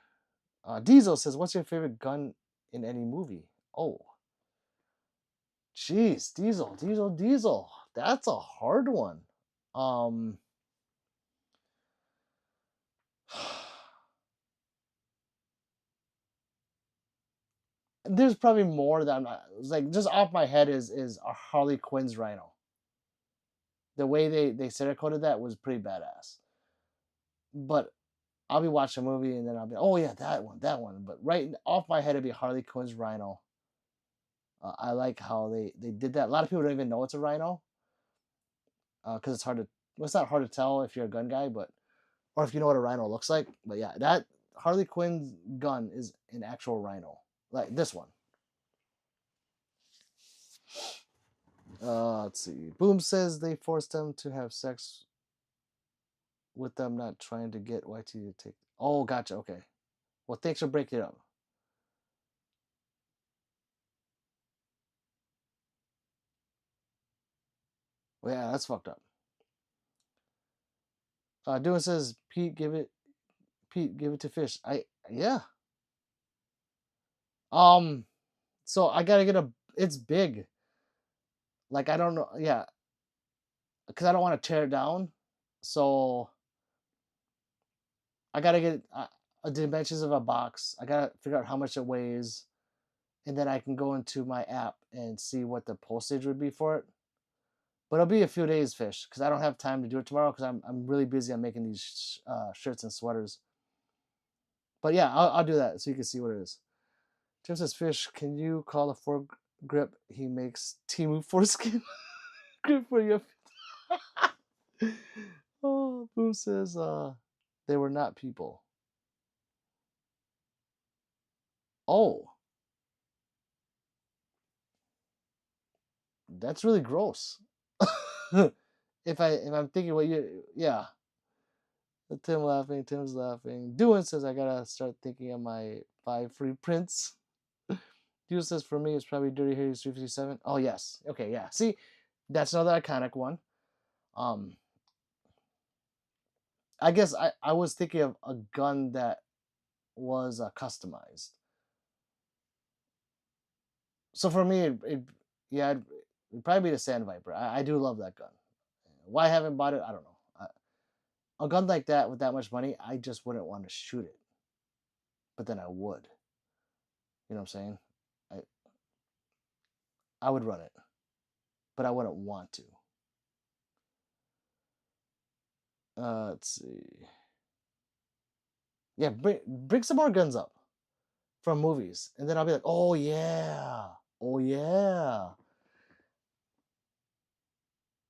Diesel says, "What's your favorite gun in any movie?" Oh, jeez, Diesel. That's a hard one. Um, there's probably more that I'm not like just off my head is Harley Quinn's Rhino. The way they coded that was pretty badass. But I'll be watching a movie and then I'll be, oh yeah, that one. But right off my head, it'd be Harley Quinn's Rhino. I like how they did that. A lot of people don't even know it's a Rhino because it's hard to. Well, it's not hard to tell if you're a gun guy, or if you know what a Rhino looks like. But yeah, that Harley Quinn's gun is an actual Rhino, like this one. Let's see. Boom says they forced them to have sex with them, not trying to get YT to take. Oh, gotcha. Okay. Well, thanks for breaking it up. Well, yeah, that's fucked up. Doing says Pete, give it to Fish. Yeah. So I gotta get It's big. Like I don't know. Yeah, because I don't want to tear it down. So I gotta get dimensions of a box. I gotta figure out how much it weighs, and then I can go into my app and see what the postage would be for it. But it'll be a few days, Fish, because I don't have time to do it tomorrow because I'm really busy on making these shirts and sweaters. But yeah, I'll do that so you can see what it is. Tim says, "Fish, can you call a foregrip he makes Timu foreskin grip for you?" Oh, Boom says, they were not people. Oh, that's really gross. if I'm thinking what you, yeah. Tim's laughing. Doing says I gotta start thinking of my 5 free prints. Dude says for me it's probably Dirty Harry's 357. Oh yes. Okay, yeah. See, that's another iconic one. Um I guess I was thinking of a gun that was customized. So for me, yeah, it'd probably be the Sand Viper. I do love that gun. Why I haven't bought it, I don't know. A gun like that with that much money, I just wouldn't want to shoot it. But then I would. You know what I'm saying? I I would run it, but I wouldn't want to. Let's see. Yeah, bring some more guns up from movies, and then I'll be like, oh yeah, oh yeah.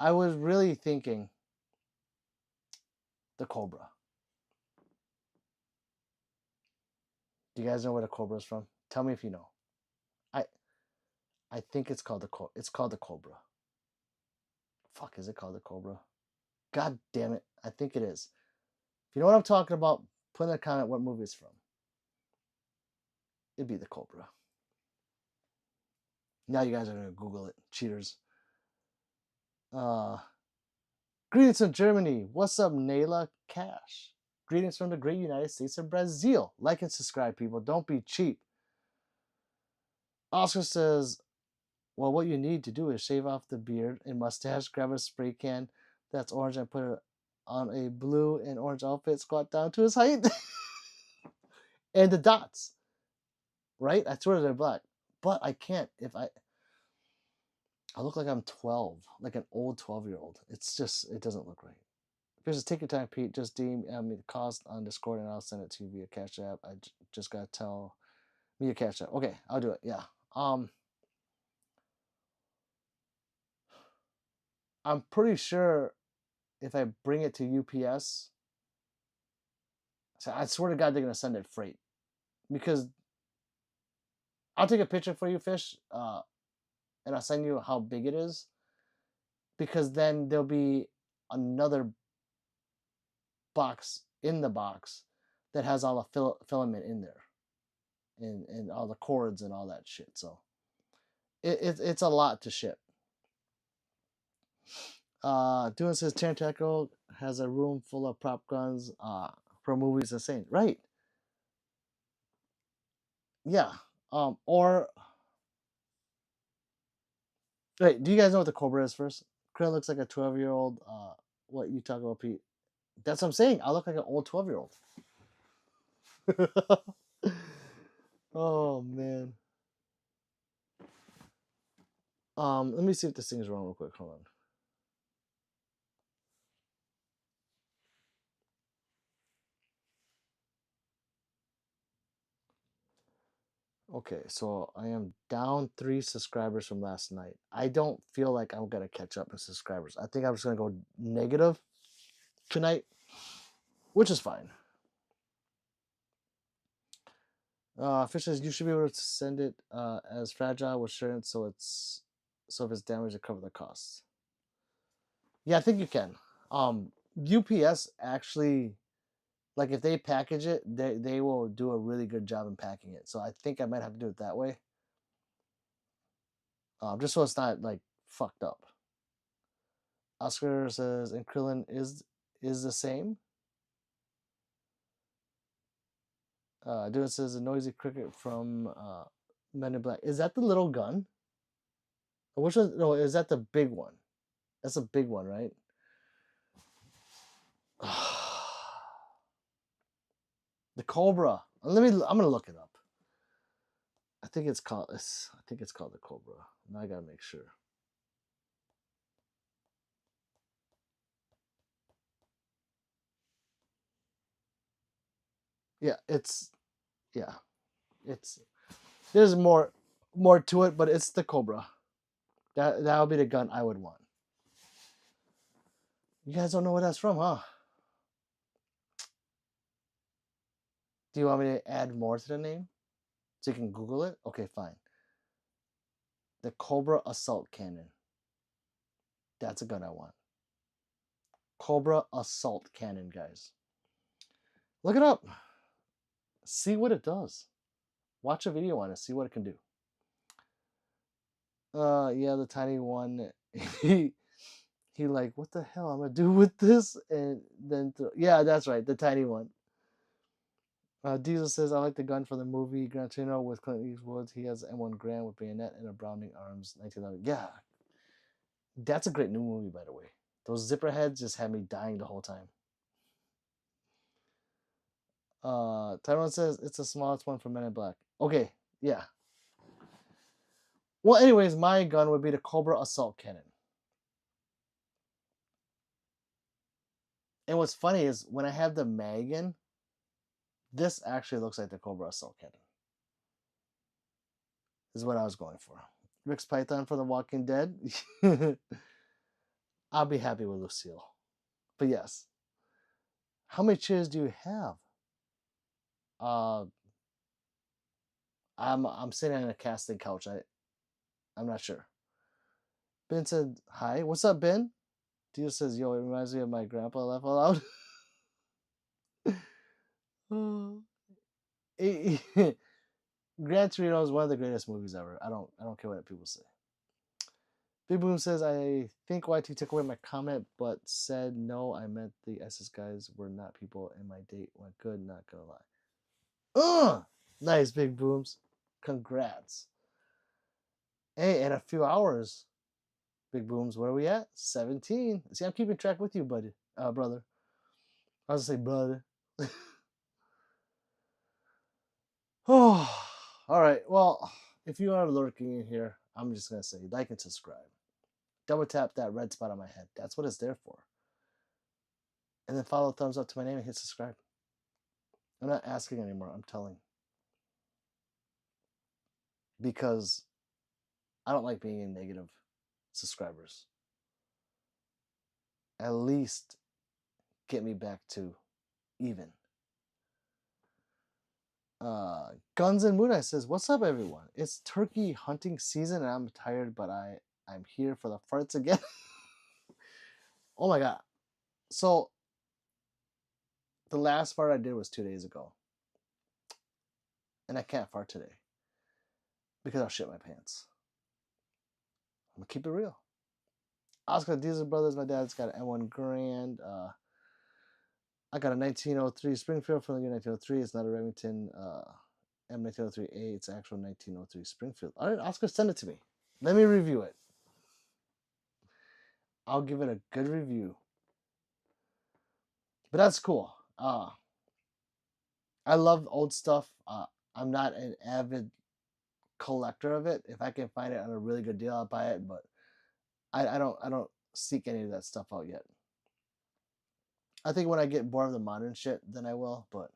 I was really thinking the Cobra. Do you guys know where the Cobra is from? Tell me if you know. I I think it's called the Cobra. Fuck, is it called the Cobra? God damn it, I think it is. If you know what I'm talking about, put in a comment what movie it's from. It'd be the Cobra. Now you guys are gonna Google it, cheaters. Greetings from Germany. What's up, Nayla Cash? Greetings from the great United States of Brazil. Like and subscribe, people. Don't be cheap. Oscar says, well, what you need to do is shave off the beard and mustache, grab a spray can that's orange and put it on a blue and orange outfit, squat down to his height. And the dots. Right? I swear they're black. But I can't if I look like I'm 12, like an old 12-year-old. It's just, it doesn't look right. Just take your time, Pete. Just DM me the cost on Discord and I'll send it to you via Cash App. I just gotta tell me your Cash App. Okay, I'll do it. Yeah. I'm pretty sure if I bring it to UPS, so I swear to God they're gonna send it freight, because I'll take a picture for you, Fish, and I'll send you how big it is, because then there'll be another box in the box that has all the filament in there, and all the cords and all that shit. So it's a lot to ship. Doing says Tarantaco has a room full of prop guns for movies and saying, right? Yeah. Or wait, do you guys know what the Cobra is first? Krill looks like a 12-year-old. What you talk about, Pete? That's what I'm saying. I look like an old 12-year-old. Oh man. Let me see if this thing is wrong real quick. Hold on. Okay, so I am down 3 subscribers from last night. I don't feel like I'm gonna catch up in subscribers. I think I'm just gonna go negative tonight, which is fine. Fish says you should be able to send it as fragile with insurance, so if it's damaged, it cover the costs. Yeah, I think you can. UPS actually, like if they package it, they will do a really good job in packing it. So I think I might have to do it that way. Just so it's not like fucked up. Oscar says, and Krillin is the same. Dude says a noisy cricket from Men in Black. Is that the little gun? Which one? No, is that the big one? That's a big one, right? The Cobra. I'm gonna look it up. I think it's called the Cobra. Now I gotta make sure. Yeah, there's more to it, but it's the Cobra. That would be the gun I would want. You guys don't know where that's from, huh? Do you want me to add more to the name so you can Google it? Okay, fine. The Cobra Assault Cannon. That's a gun I want. Cobra Assault Cannon, guys. Look it up. See what it does. Watch a video on it. See what it can do. Yeah, the tiny one. he like, what the hell I'm gonna do with this? And then yeah, that's right, the tiny one. Diesel says, I like the gun from the movie Gran Torino with Clint Eastwood. He has M1 Grand with bayonet and a Browning Arms 1911. Yeah, that's a great new movie, by the way. Those zipper heads just had me dying the whole time. Tyrone says, it's the smallest one for Men in Black. Okay, yeah. Well, anyways, my gun would be the Cobra Assault Cannon. And what's funny is when I have the mag in, this actually looks like the Cobra Assault Cannon. Is what I was going for. Rick's Python for The Walking Dead. I'll be happy with Lucille. But yes. How many chairs do you have? I'm sitting on a casting couch. I'm not sure. Ben said hi. What's up, Ben? Dio says, yo, it reminds me of my grandpa laugh out loud. Gran Torino is one of the greatest movies ever. I don't care what people say. Big Boom says, I think YT took away my comment, but said no, I meant the SS guys were not people, and my date went good, not gonna lie. Nice, Big Booms. Congrats. Hey, in a few hours, Big Booms, where are we at? 17. See, I'm keeping track with you, buddy. Brother. I was gonna say brother. Oh, all right. Well, if you are lurking in here, I'm just gonna say like and subscribe. Double tap that red spot on my head. That's what it's there for. And then follow thumbs up to my name and hit subscribe. I'm not asking anymore. I'm telling. Because I don't like being in negative subscribers. At least get me back to even. Guns and Moon Eye says, what's up, everyone? It's turkey hunting season, and I'm tired, but I'm here for the farts again. Oh my god. So, the last fart I did was 2 days ago. And I can't fart today. Because I'll shit my pants. I'm gonna keep it real. Oscar Diesel Brothers, my dad's got an M1 Grand. I got a 1903 Springfield from the year 1903. It's not a Remington M1903A. It's actual 1903 Springfield. All right, Oscar, send it to me. Let me review it. I'll give it a good review. But that's cool. I love old stuff. I'm not an avid collector of it. If I can find it on a really good deal, I'll buy it. But I don't seek any of that stuff out yet. I think when I get bored of the modern shit, then I will. But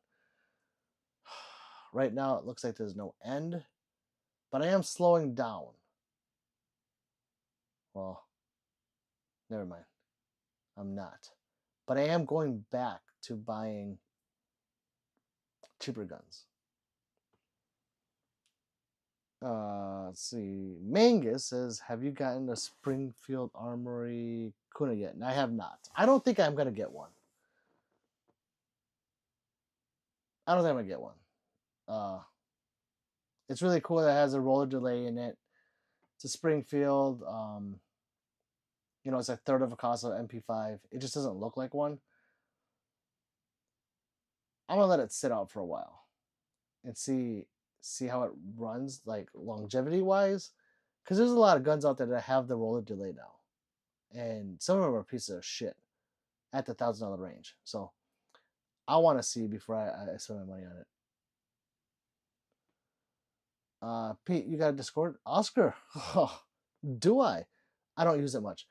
right now, it looks like there's no end. But I am slowing down. Well, never mind. I'm not. But I am going back to buying cheaper guns. Let's see. Mangus says, have you gotten a Springfield Armory Kuna yet? And I have not. I don't think I'm going to get one. I don't think I'm going to get one. It's really cool that it has a roller delay in it. It's a Springfield. It's a third of a cost of MP5. It just doesn't look like one. I'm going to let it sit out for a while and see how it runs, like longevity wise, because there's a lot of guns out there that have the roller delay now, and some of them are pieces of shit at the $1,000 range. So I want to see before I spend my money on it. Pete, you got a Discord? Oscar, do I? I don't use it much.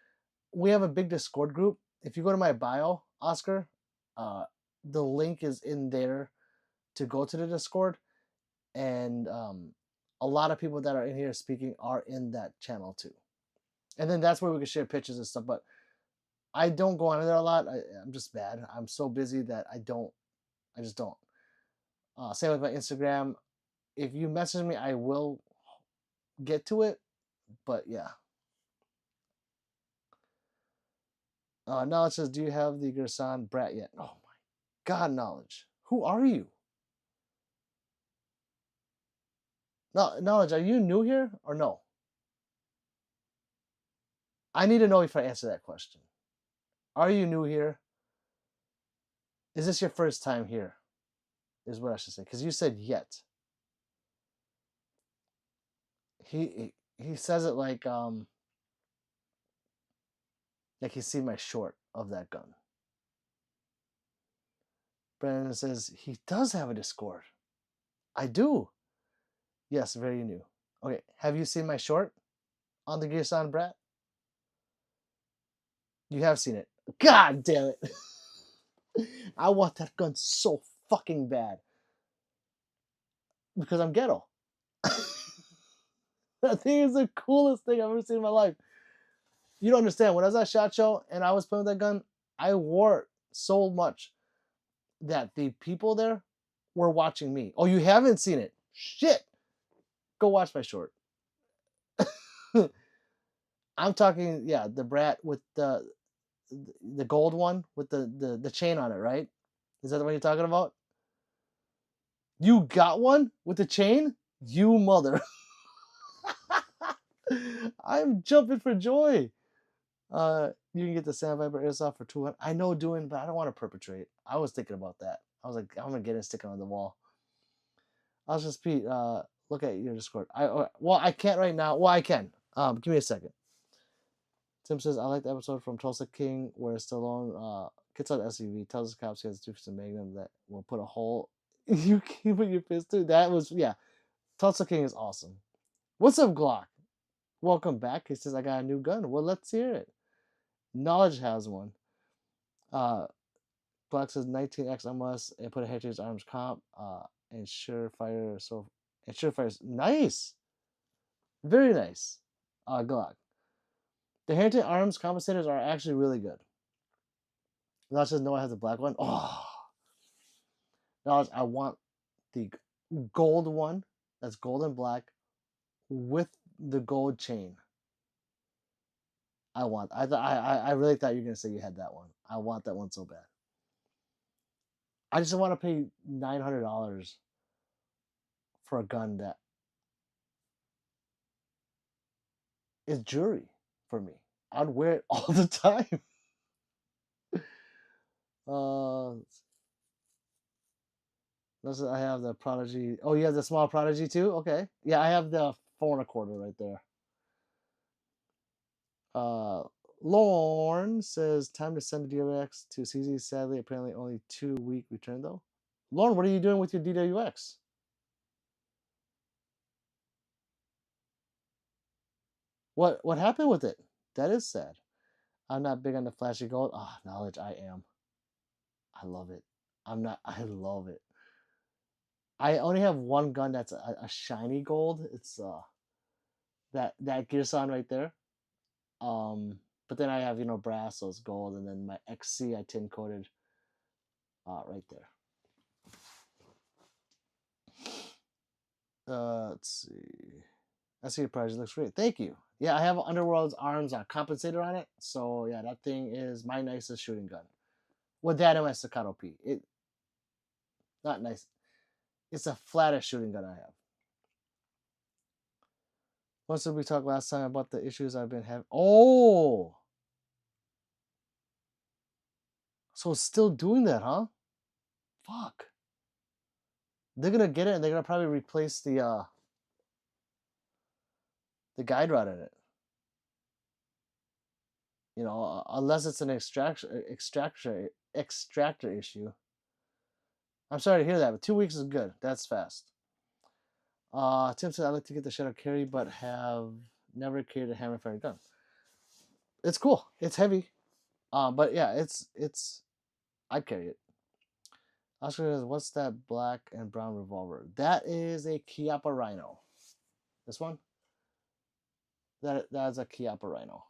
We have a big Discord group. If you go to my bio, Oscar, the link is in there to go to the Discord. And a lot of people that are in here speaking are in that channel too. And then that's where we can share pictures and stuff. But I don't go on there a lot. I'm just bad. I'm so busy that I just don't. Same with my Instagram. If you message me, I will get to it. But yeah. Knowledge says, do you have the Gerson Brat yet? Oh my God, Knowledge. Who are you? No, Knowledge, are you new here or no? I need to know if I answer that question. Are you new here? Is this your first time here? is what I should say, because you said yet. He says it like he's seen my short of that gun. Brandon says he does have a Discord. I do. Yes, very new. Okay, have you seen my short on the Gear Sound Brat? You have seen it. God damn it. I want that gun so fucking bad. Because I'm ghetto. That thing is the coolest thing I've ever seen in my life. You don't understand. When I was at SHOT Show and I was playing with that gun, I wore it so much that the people there were watching me. Oh, you haven't seen it? Shit. Go watch my short. I'm talking, yeah, the Brat with the gold one with the chain on it, right? Is that the one you're talking about? You got one with the chain? You mother. I'm jumping for joy. You can get the Sand Viper Airsoft for $200. I know doing, but I don't want to perpetrate. I was thinking about that. I was like, I'm gonna get it sticking on the wall. I'll just Pete. Look at your Discord. Well, I can't right now. Well, I can. Give me a second. Tim says I like the episode from Tulsa King where Stallone gets on SUV, tells the cops he has a 2% Magnum that will put a hole. You keep with your fist through. That was, yeah. Tulsa King is awesome. What's up, Glock? Welcome back. He says I got a new gun. Well, let's hear it. Knowledge has one. Glock says 19X MS and put a Heritage Arms comp. And Surefire. So and Surefire's nice. Very nice. Glock. The Heritage Arms compensators are actually really good. Not just Noah has a black one. Oh, Knowledge, I want the gold one. That's gold and black with the gold chain. I really thought you were gonna say you had that one. I want that one so bad. I just want to pay $900 for a gun that is jewelry for me. I'd wear it all the time. I have the Prodigy. Oh, you have the small Prodigy too? Okay. Yeah, I have the 4.25 right there. Lorne says time to send the DWX to CZ. Sadly, apparently only 2-week return though. Lorne, what are you doing with your DWX? What happened with it? That is sad. I'm not big on the flashy gold. Ah, Knowledge, I am. I love it. I'm not. I love it. I only have one gun that's a shiny gold. It's that Gear Sound right there. But then I have brass, so it's gold, and then my XC I tin coated right there. Let's see. I see your project looks great. Thank you. Yeah, I have Underworld's Arms compensator on it, so yeah, that thing is my nicest shooting gun. With that and my Staccato P. Not nice. It's the flattest shooting gun I have. Once we talked last time about the issues I've been having. Oh! So it's still doing that, huh? Fuck. They're gonna get it and they're gonna probably replace the guide rod in it. Unless it's an extractor issue. I'm sorry to hear that, but 2 weeks is good. That's fast. Tim said I'd like to get the Shadow Carry, but have never carried a hammer fire gun. It's cool. It's heavy. But yeah, it's I'd carry it. Oscar says, what's that black and brown revolver? That is a Chiappa Rhino. This one? That's a Chiappa Rhino.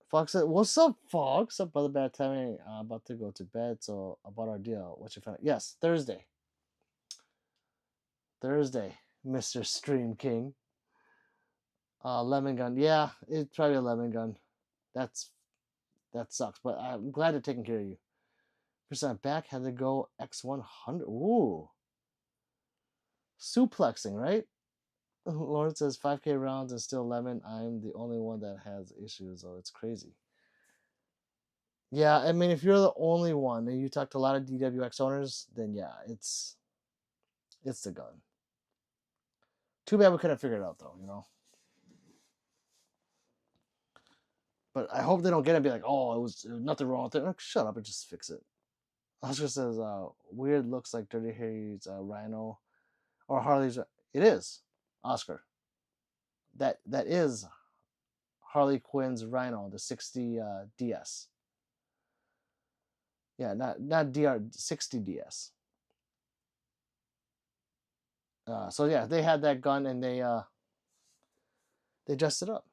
Fox said, what's up, Fox? Up, brother bad timing. I'm about to go to bed, so about our deal. What's your final? Yes, Thursday. Mr. Stream King. Lemon gun. Yeah, it's probably a lemon gun. That sucks, but I'm glad they're taking care of you. Percent back had to go X100. Ooh. Suplexing, right? Lawrence says 5K rounds and still lemon. I'm the only one that has issues, so it's crazy. Yeah, I mean, if you're the only one and you talk to a lot of DWX owners, then yeah, it's the gun. Too bad we couldn't figure it out though, you know. But I hope they don't get it and be like, oh, it was nothing wrong with it. Like, shut up and just fix it. Oscar says, weird looks like Dirty Harry's Rhino or Harley's. It is, Oscar. That is Harley Quinn's Rhino, the 60 DS. Yeah, not DR 60 DS. So yeah, they had that gun and they dressed it up.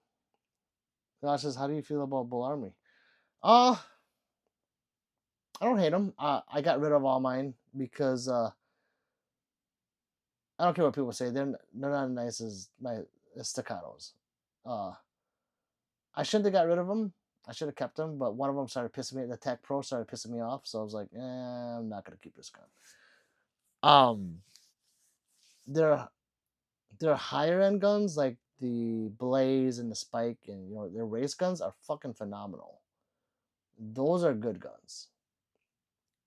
Josh says, how do you feel about Bull Army? I don't hate them. I got rid of all mine because I don't care what people say. They're not as nice as my staccatos. I shouldn't have got rid of them. I should have kept them, but one of them started pissing me. The Tech Pro started pissing me off, so I was like, I'm not gonna keep this gun. They're higher end guns like the Blaze and the Spike, and you know their race guns are fucking phenomenal. Those are good guns.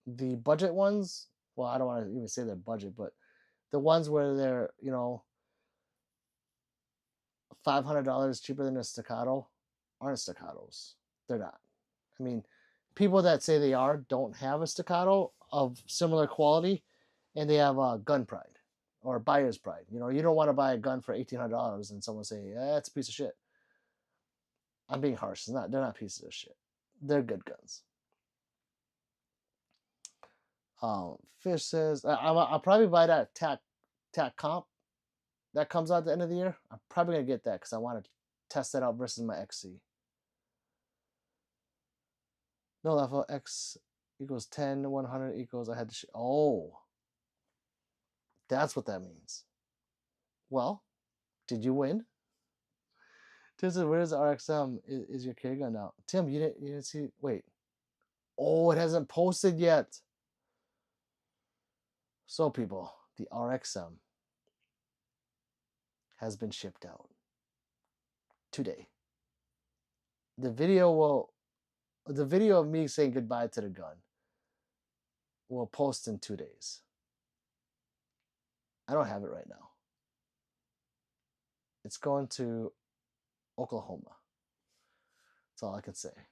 The budget ones, well, I don't want to even say they're budget, but the ones where they're $500 cheaper than a staccato aren't staccatos. They're not. I mean, people that say they are don't have a staccato of similar quality, and they have gun pride or buyer's pride. You know, you don't want to buy a gun for $1,800 and someone say, "Yeah, it's a piece of shit." I'm being harsh. It's not. They're not pieces of shit. They're good guns. Fish says, I'll probably buy that tac comp that comes out at the end of the year. I'm probably gonna get that because I want to test that out versus my XC. No level X equals 10, 100 equals I had to. Oh, that's what that means. Well, did you win? Tim says, "Where's the RXM? Is your carry gun out?" Tim, you didn't see. Wait. Oh, it hasn't posted yet. So people, the RXM has been shipped out today. The video of me saying goodbye to the gun will post in 2 days. I don't have it right now. It's going to Oklahoma. That's all I can say.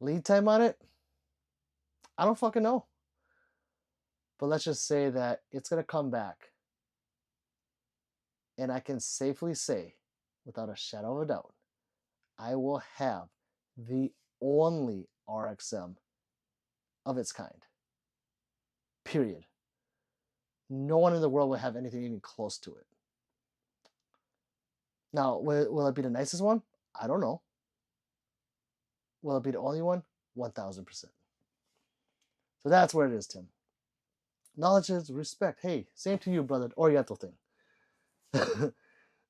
Lead time on it? I don't fucking know. But let's just say that it's going to come back. And I can safely say, without a shadow of a doubt, I will have the only RXM of its kind. Period. No one in the world will have anything even close to it. Now, will it be the nicest one? I don't know. Will it be the only one? 1000%. So that's where it is, Tim. Knowledge is respect. Hey, same to you, brother. Oriental thing.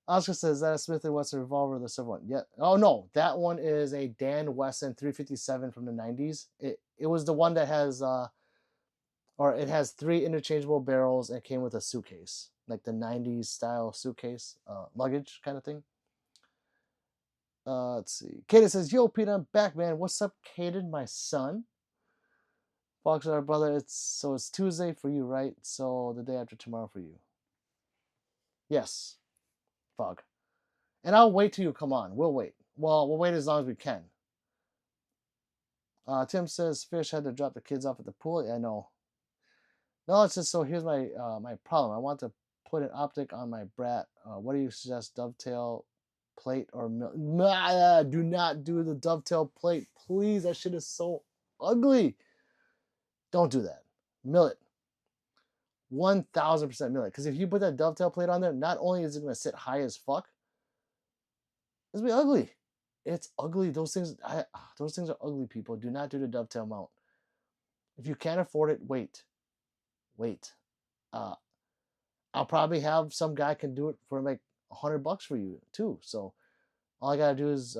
Oscar says that Smith & Wesson revolver, the silver one. Yeah. Oh no, that one is a Dan Wesson 357 from the 90s. It was the one that has or it has 3 interchangeable barrels and came with a suitcase, like the 90s style suitcase, luggage kind of thing. Let's see. Kaden says, "Yo, Pete, I'm back, man. What's up, Kaden, my son?" Fox, our brother. It's Tuesday for you, right? So the day after tomorrow for you. Yes, Fog. And I'll wait till you come on. We'll wait. Well, we'll wait as long as we can. Tim says Fish had to drop the kids off at the pool. Yeah, I know. No, it's just so. Here's my my problem. I want to put an optic on my brat. What do you suggest? Dovetail plate or do not do the dovetail plate, please. That shit is so ugly. Don't do that. Mill it. 1000% mill it. Because if you put that dovetail plate on there, not only is it going to sit high as fuck, it's going to be ugly. It's ugly. Those things are ugly, people. Do not do the dovetail mount. If you can't afford it, wait. I'll probably have some guy can do it for like $100 for you too. So all I gotta do is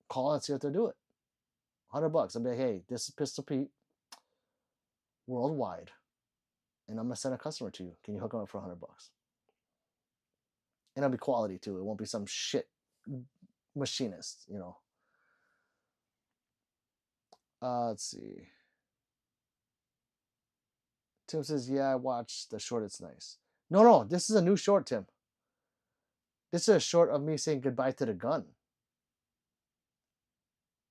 call and see if they'll do it. $100. I'll be like, hey, this is Pistol Pete worldwide, and I'm gonna send a customer to you. Can you hook them up for $100? And it'll be quality too. It won't be some shit machinist, you know. Let's see. Tim says, yeah, I watched the short. It's nice. No, this is a new short, Tim. This is a short of me saying goodbye to the gun.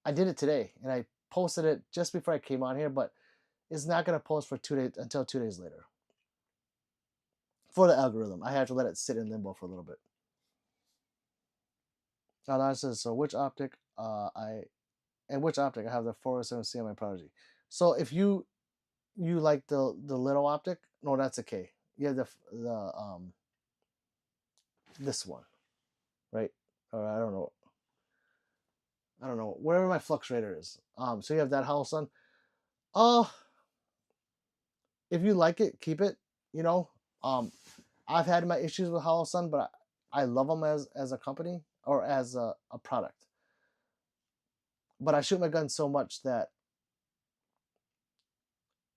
I did it today, and I posted it just before I came on here, but it's not going to post for 2 days until 2 days later. For the algorithm, I had to let it sit in limbo for a little bit. Now that says, so which optic? Which optic? I have the 407C on my Prodigy. So if you like the little optic, no, that's a K. You have the this one, right? Or I don't know, wherever my flux rater is. So you have that Hollow Sun. If you like it, keep it. You know, I've had my issues with Hollow Sun, but I love them as a company or as a product. But I shoot my gun so much that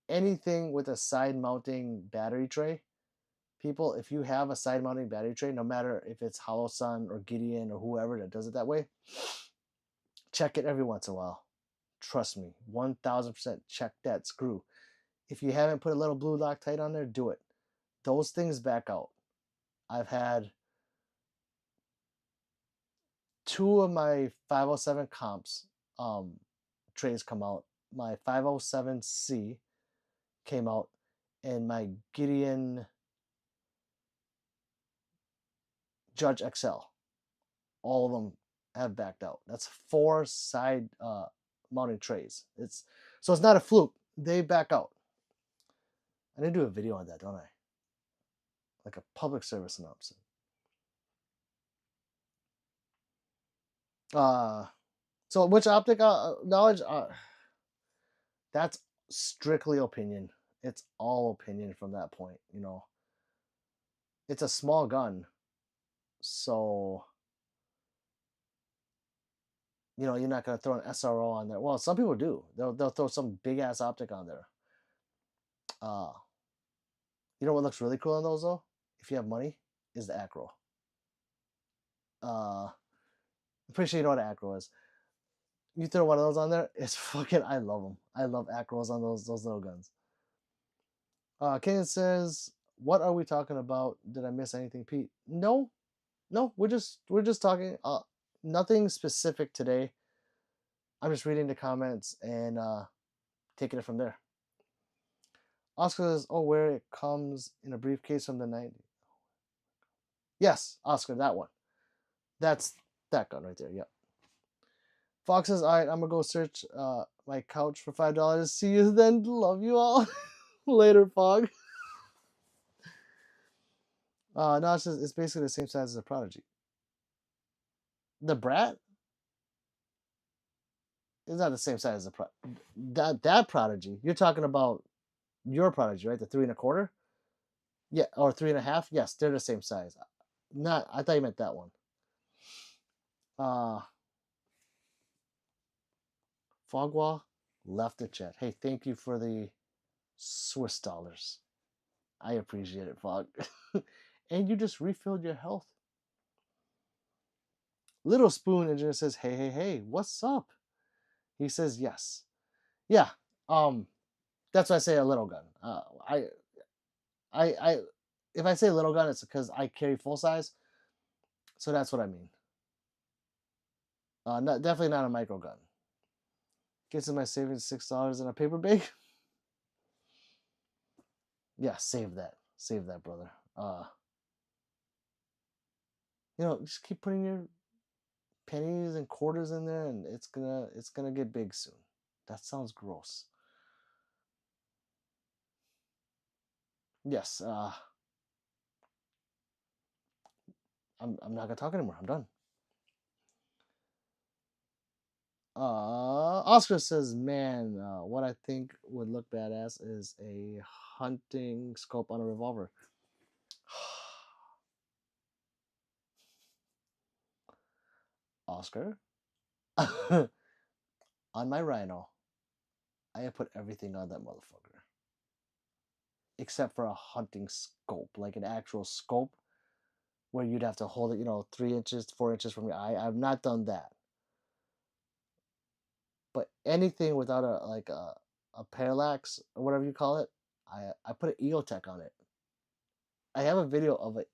anything with a side mounting battery tray, people, if you have a side mounting battery tray, no matter if it's Hollow Sun or Gideon or whoever that does it that way, check it every once in a while. Trust me, 1000% check that screw. If you haven't put a little blue Loctite on there, do it. Those things back out. I've had 2 of my 507 comps trays come out. My 507C came out, and my Gideon Judge XL. All of them have backed out. That's 4 side mounting trays. It's not a fluke. They back out. I need to do a video on that, don't I? Like a public service announcement. So which optic knowledge? That's strictly opinion. It's all opinion from that point. You know, it's a small gun, so you know you're not gonna throw an SRO on there. Well, some people do. They'll throw some big ass optic on there. You know what looks really cool on those though? If you have money, is the acro. I'm pretty sure you know what an acro is. You throw one of those on there, it's fucking. I love them. I love acros on those little guns. Kanan says, "What are we talking about? Did I miss anything, Pete?" No, we're just talking. Nothing specific today. I'm just reading the comments and taking it from there. Oscar says, "Oh, where it comes in a briefcase from the 90s." Yes, Oscar, that one. That's that gun right there. Yep. Fox says, "All right, I'm gonna go search my couch for $5. See you then. Love you all. Later, Fog." No, it's basically the same size as a Prodigy. The Brat is not the same size as that Prodigy. You're talking about your Prodigy, right? The 3 1/4. Yeah, or 3 1/2. Yes, they're the same size. Not. I thought you meant that one. Fogwa left the chat. Hey, thank you for the Swiss dollars. I appreciate it, Fog. And you just refilled your health. Little Spoon Engineer says, hey, what's up? He says, yes. Yeah, that's why I say a little gun. I if I say little gun, it's because I carry full size. So that's what I mean. Definitely not a micro gun. Gets in my savings $6 in a paper bag. Yeah, save that. Save that, brother. You know, just keep putting your pennies and quarters in there, and it's gonna get big soon. That sounds gross. Yes. I'm not gonna talk anymore. I'm done. Oscar says, "Man, what I think would look badass is a hunting scope on a revolver." Oscar, on my Rhino, I have put everything on that motherfucker except for a hunting scope, like an actual scope where you'd have to hold it, 3 inches, 4 inches from your eye. I've not done that. put anything without a parallax or whatever you call it. I put an EOTech on it. I have a video of it,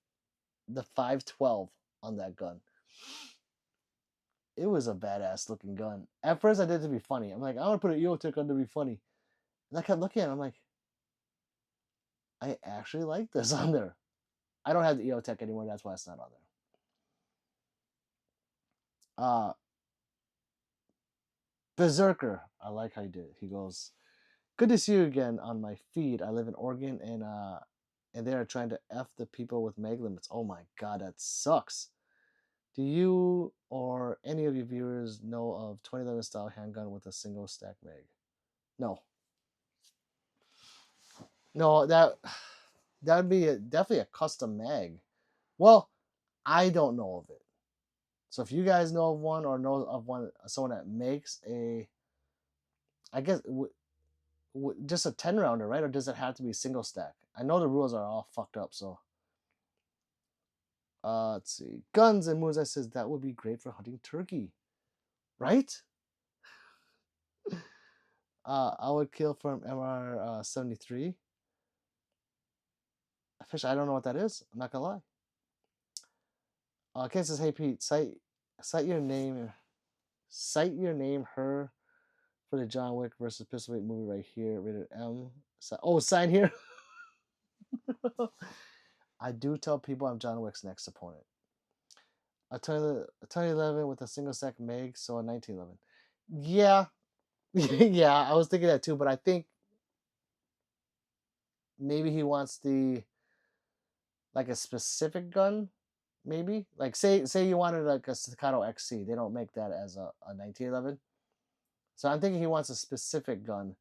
the 512 on that gun. It was a badass looking gun. At first, I did it to be funny. I'm like, I want to put an EOTech on to be funny. And I kept looking at it. I'm like, I actually like this on there. I don't have the EOTech anymore. That's why it's not on there. Berserker. I like how you did it. He goes, good to see you again on my feed. I live in Oregon and they are trying to F the people with mag limits. Oh my god, that sucks. Do you or any of your viewers know of 2011 style handgun with a single stack mag? No. No, that would be definitely a custom mag. Well, I don't know of it. So if you guys know of one or know of one, someone that makes a, I guess just a 10 rounder, right? Or does it have to be single stack? I know the rules are all fucked up. So let's see, guns and moves. I says that would be great for hunting turkey, right? I would kill from MR 73. Fish, I don't know what that is. I'm not gonna lie. Ken says, "Hey Pete, cite your name, her for the John Wick versus Pistol Whip movie right here, rated M. Sign here." I do tell people I'm John Wick's next opponent. A 2011 with a single stack mag, so a 1911. Yeah, yeah, I was thinking that too, but I think maybe he wants like a specific gun. Maybe like say you wanted like a Staccato XC, they don't make that as a 1911. So I'm thinking he wants a specific gun.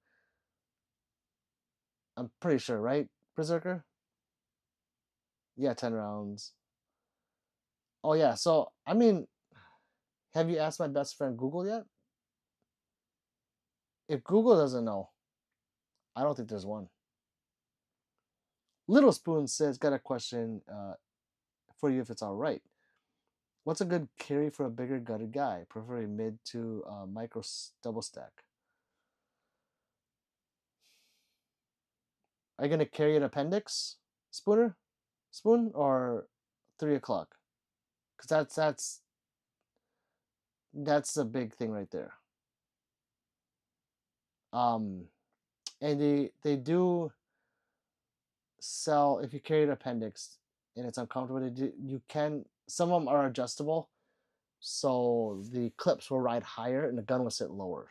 I'm pretty sure, right, Berserker? Yeah, 10 rounds. Oh yeah, so I mean, have you asked my best friend Google yet? If Google doesn't know, I don't think there's one. Little Spoon says, got a question for you if it's all right. What's a good carry for a bigger gutted guy, preferably mid to micro double stack? Are you gonna carry an appendix, Spoon, or 3 o'clock? Because that's a big thing right there. And they do sell, if you carry an appendix and it's uncomfortable, you can, some of them are adjustable, so the clips will ride higher and the gun will sit lower.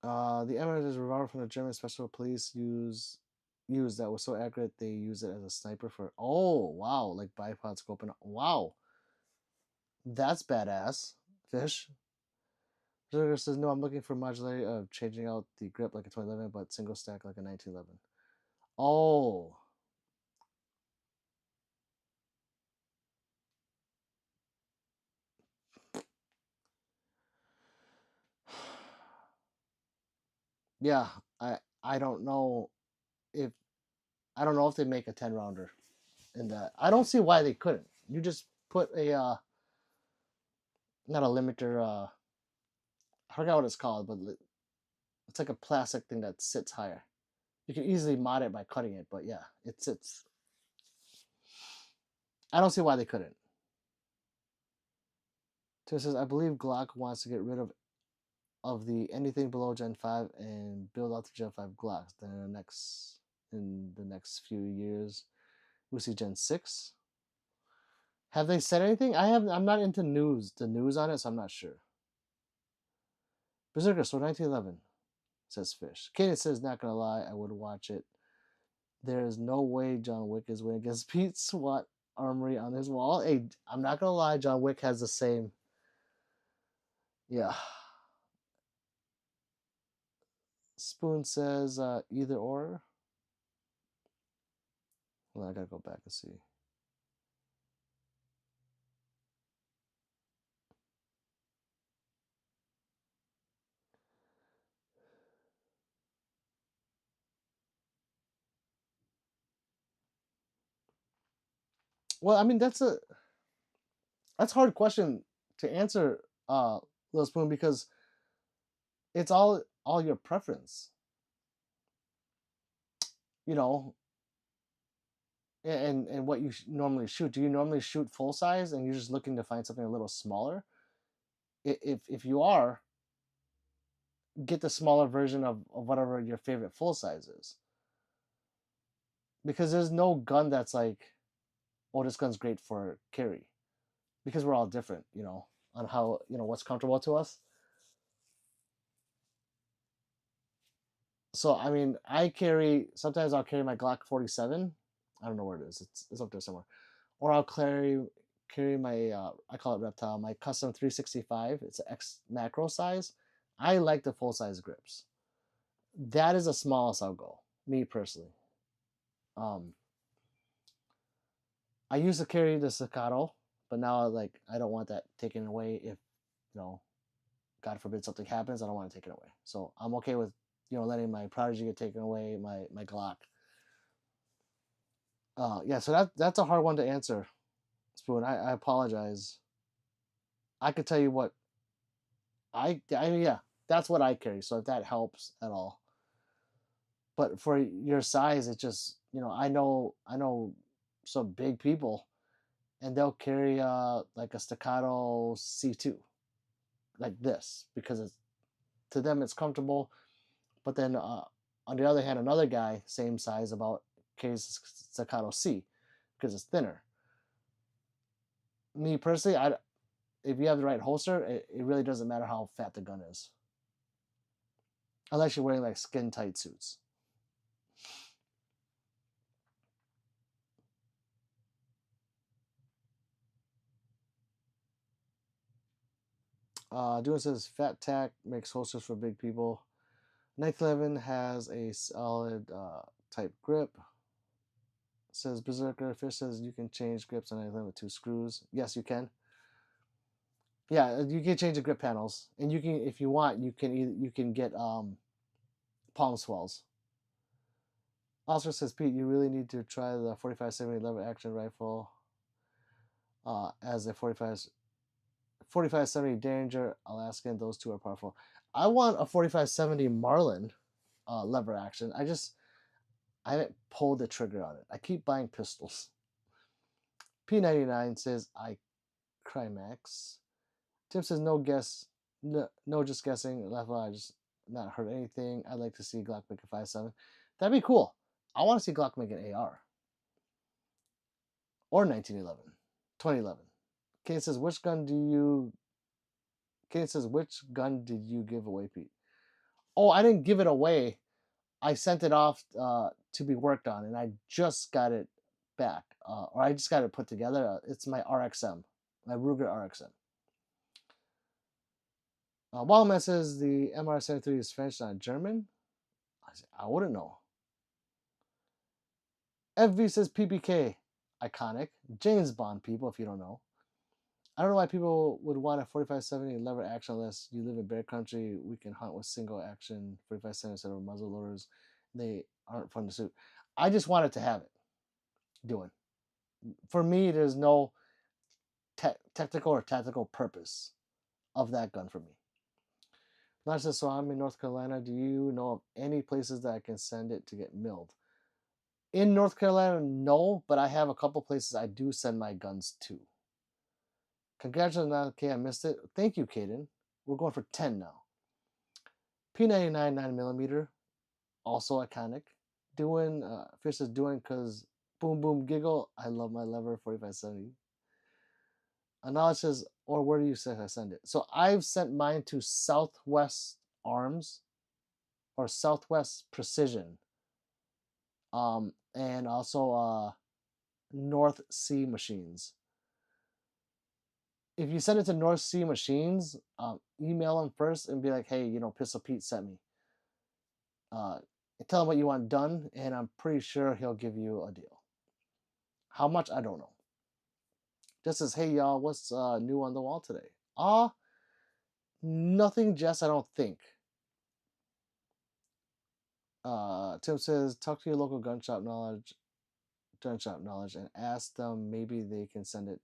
The Emirates is revolver from the German special police use that was so accurate they use it as a sniper for. Oh wow, like bipod scope and wow, that's badass. Fish. Sugar says no. I'm looking for modularity of changing out the grip like a 2011, but single stack like a 1911. Oh. Yeah, I don't know if they make a 10 rounder in that. I don't see why they couldn't. You just put a not a limiter, I forgot what it's called, but it's like a plastic thing that sits higher. You can easily mod it by cutting it, but yeah, it sits. I don't see why they couldn't. So it says, I believe Glock wants to get rid of the anything below Gen 5 and build out the Gen 5 Glocks. Then in the next few years, we'll see Gen 6. Have they said anything? I'm not into the news on it, so I'm not sure. Berserker, so 1911, says Fish. Kaden says, not gonna lie, I would watch it. There is no way John Wick is winning against Pete SWAT armory on his wall. Hey, I'm not gonna lie, John Wick has the same. Yeah. Spoon says either or. Well, I gotta go back and see. Well, I mean that's a hard question to answer Little Spoon, because it's all your preference. You know, and what you normally shoot. Do you normally shoot full size and you're just looking to find something a little smaller? If you are, get the smaller version of whatever your favorite full size is. Because there's no gun that's like, oh, this gun's great for carry. Because we're all different, on how, what's comfortable to us. So I mean, sometimes I'll carry my Glock 47. I don't know where it is. It's up there somewhere. Or I'll carry my I call it Reptile, my custom 365. It's an X macro size. I like the full size grips. That is the smallest I'll go, me personally. Um, I used to carry the Staccato, but now like I don't want that taken away. If God forbid something happens, I don't want to take it away. So I'm okay with letting my Prodigy get taken away, my Glock. Yeah, so that's a hard one to answer, Spoon. I apologize. I could tell you what I mean, yeah, that's what I carry. So if that helps at all, but for your size, it just I know some big people, and they'll carry like a Staccato C2 like this because it's to them it's comfortable. But then on the other hand, another guy same size about carries Staccato C because it's thinner. Me personally, if you have the right holster, it really doesn't matter how fat the gun is, unless you're wearing like skin tight suits. Doing says Fat Tack makes holsters for big people. 911 has a solid type grip. Says Berserker. Fish says you can change grips on 911 with 2 screws. Yes, you can. Yeah, you can change the grip panels, and you can, if you want, you can get palm swells. Oscar says, Pete, you really need to try the 4570 lever action rifle as a 4570 Derringer Alaskan. Those two are powerful. I want a 4570 Marlin lever action. I haven't pulled the trigger on it. I keep buying pistols. P99 says, I Crimax. Tim says, no guess. No, just guessing. Level, I just not heard anything. I'd like to see Glock make a 5.7. That'd be cool. I want to see Glock make an AR. Or 1911. 2011. Kane says, which gun did you give away, Pete? Oh, I didn't give it away. I sent it off to be worked on, and I just got it back. Or I just got it put together. It's my RXM. My Ruger RXM. Wildman says the MR73 is French, not German. I wouldn't know. FV says PPK. Iconic. James Bond, people, if you don't know. I don't know why people would want a 4570 lever action unless you live in bear country. We can hunt with single action 4570 instead of muzzle loaders. They aren't fun to shoot. I just wanted to have it doing. For me, there's no technical or tactical purpose of that gun for me. Not just so I'm in North Carolina. Do you know of any places that I can send it to get milled? In North Carolina, no, but I have a couple places I do send my guns to. Congratulations, okay, I missed it. Thank you, Caden. We're going for 10 now. P99 9mm, also iconic. Doing, Fish is doing because boom, boom, giggle. I love my lever 4570. Knowledge says, or where do you say I send it? So I've sent mine to Southwest Arms or Southwest Precision. And also North Sea Machines. If you send it to North Sea Machines, email them first and be like, hey, Pistol Pete sent me. Tell him what you want done, and I'm pretty sure he'll give you a deal. How much, I don't know. Just says, hey, y'all, what's new on the wall today? Nothing, Jess, I don't think. Tim says, talk to your local gun shop knowledge, and ask them maybe they can send it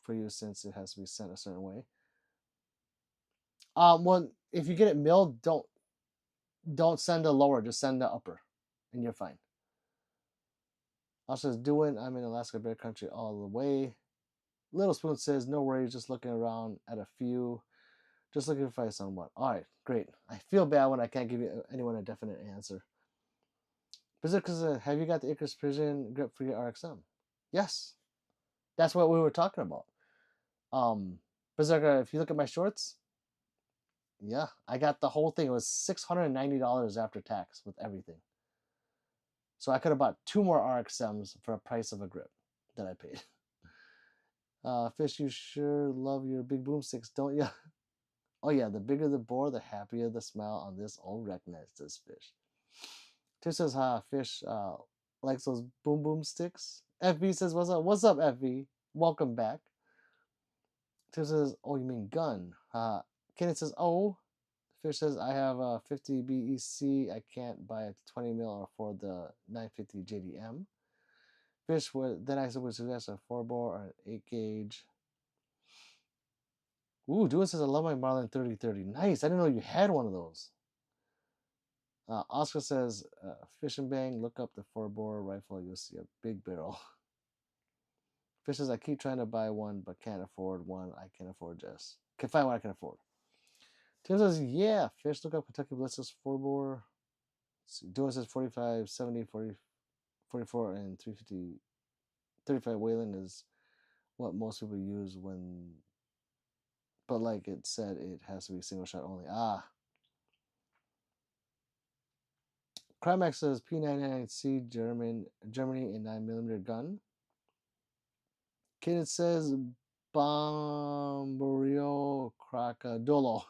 for you since it has to be sent a certain way. Well, if you get it milled, don't send the lower, just send the upper, and you're fine. Also, doing I'm in Alaska Bear Country all the way. Little Spoon says, no worries, just looking around at a few. Just looking for someone. All right, great. I feel bad when I can't give anyone a definite answer. Berserker, have you got the Icarus Precision grip for your RXM? Yes. That's what we were talking about. Berserker, if you look at my shorts, yeah, I got the whole thing. It was $690 after tax with everything. So I could have bought 2 more RXMs for a price of a grip that I paid. Fish, you sure love your big boomsticks, don't you? Oh yeah, the bigger the bore, the happier the smile on this old wreckness, says Fish. Tish says, Fish likes those boom sticks. FB says, what's up? What's up, FB? Welcome back. Tish says, oh, you mean gun. Kenneth says, oh. Fish says, I have a 50 BEC. I can't buy a 20 mil or afford the 950 JDM. Fish, then I would suggest a 4-bore or an 8 gauge. Ooh, Dewey says, I love my Marlin 3030. Nice. I didn't know you had one of those. Oscar says, Fish and Bang, look up the 4-bore rifle. You'll see a big barrel. Fish says, I keep trying to buy one, but can't afford one. I can afford just. Can find one I can afford. Tim says, yeah. Fish, look up Kentucky Ballistics 4-bore. Dewey says 45, 70, 40, 44, and 350. 35 Wayland is what most people use when. But like it said, it has to be single shot only. Crimex says P99C Germany a 9mm gun. Kid says Bomberio Crocodolo.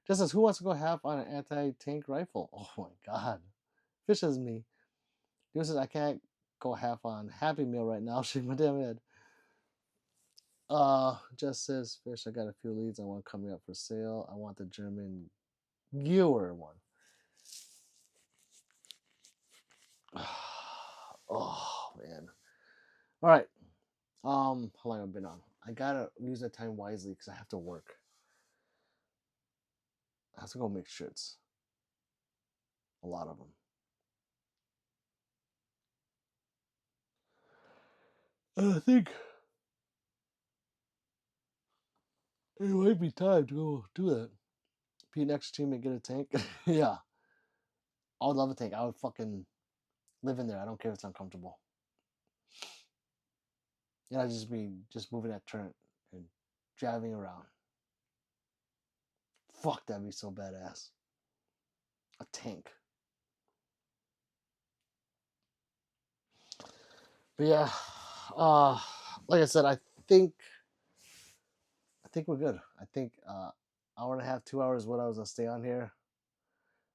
Just says, who wants to go half on an anti-tank rifle? Oh my god. Fish says me. Dude says, I can't go half on Happy Meal right now. Shake my damn head. Just says, Fish, I got a few leads. I want coming up for sale. I want the German Gewer one. Oh man. All right. How long have I been on? I gotta use that time wisely because I have to work. I have to go make shirts. A lot of them. I think it might be time to go do that. Be an extra team and get a tank. Yeah. I would love a tank. I would fucking live in there. I don't care if it's uncomfortable. And I'd just be moving that turret and driving around. Fuck, that'd be so badass. A tank. But yeah, like I said, I think we're good. I think hour and a half, 2 hours, what I was gonna stay on here.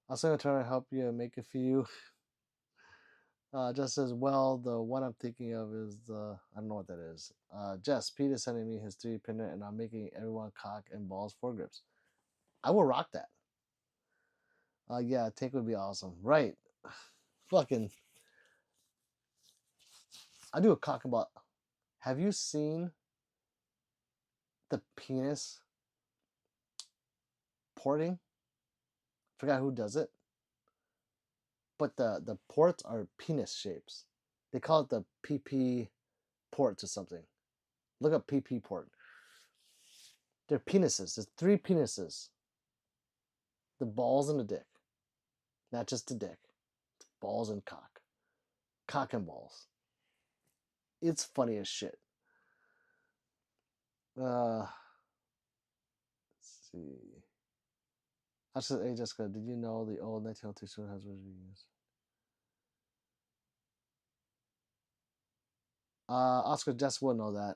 I'm also gonna try to help you make a few. Just as well, the one I'm thinking of is I don't know what that is. Jess, Pete is sending me his 3D printer, and I'm making everyone cock and balls foregrips. I will rock that. Yeah, tank would be awesome. Right. Fucking. I do a cock and ball. Have you seen the penis porting? Forgot who does it. But the ports are penis shapes. They call it the PP port or something. Look up PP port. They're penises. There's 3 penises. The balls and the dick. Not just the dick. It's balls and cock. Cock and balls. It's funny as shit. Let's see. I said, hey Jessica, did you know the old 1902 shirt has was reused? Oscar Jess will know that.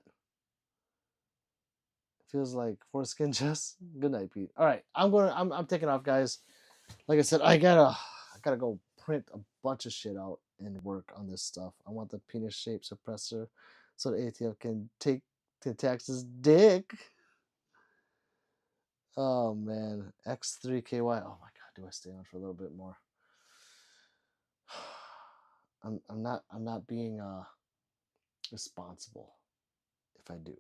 Feels like foreskin Jess. Good night, Pete. All right, I'm taking off, guys. Like I said, I gotta go print a bunch of shit out and work on this stuff. I want the penis shaped suppressor so the ATF can take to Texas dick. Oh man, X3KY. Oh my god, do I stay on for a little bit more? I'm not being responsible if I do.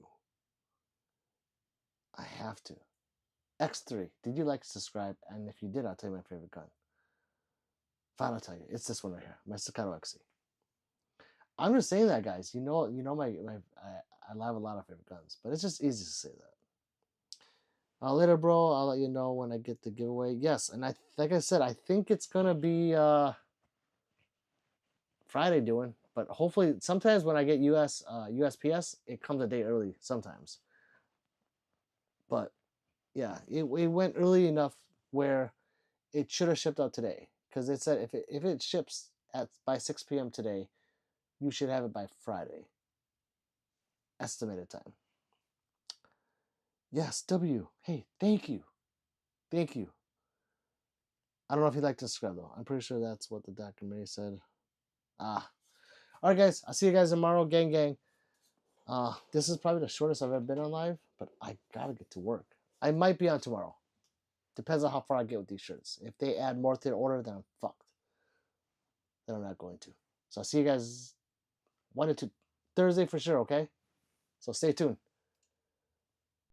I have to. X3, did you like, subscribe? And if you did, I'll tell you my favorite gun. Fine, I'll tell you. It's this one right here, my Staccato XC. I'm just saying that, guys. You know I have a lot of favorite guns, but it's just easy to say that. Later, bro. I'll let you know when I get the giveaway. Yes, and like I said, I think it's gonna be Friday doing, but hopefully, sometimes when I get USPS, it comes a day early. Sometimes, but yeah, it went early enough where it should have shipped out today, because it said if it ships by 6 p.m. today, you should have it by Friday. Estimated time. Yes, W. Hey, thank you. Thank you. I don't know if you'd like to subscribe, though. I'm pretty sure that's what the documentary said. Ah. Alright, guys. I'll see you guys tomorrow. Gang, gang. This is probably the shortest I've ever been on live, but I gotta get to work. I might be on tomorrow. Depends on how far I get with these shirts. If they add more to the order, then I'm fucked. Then I'm not going to. So I'll see you guys 1 to 2 Thursday for sure, okay? So stay tuned.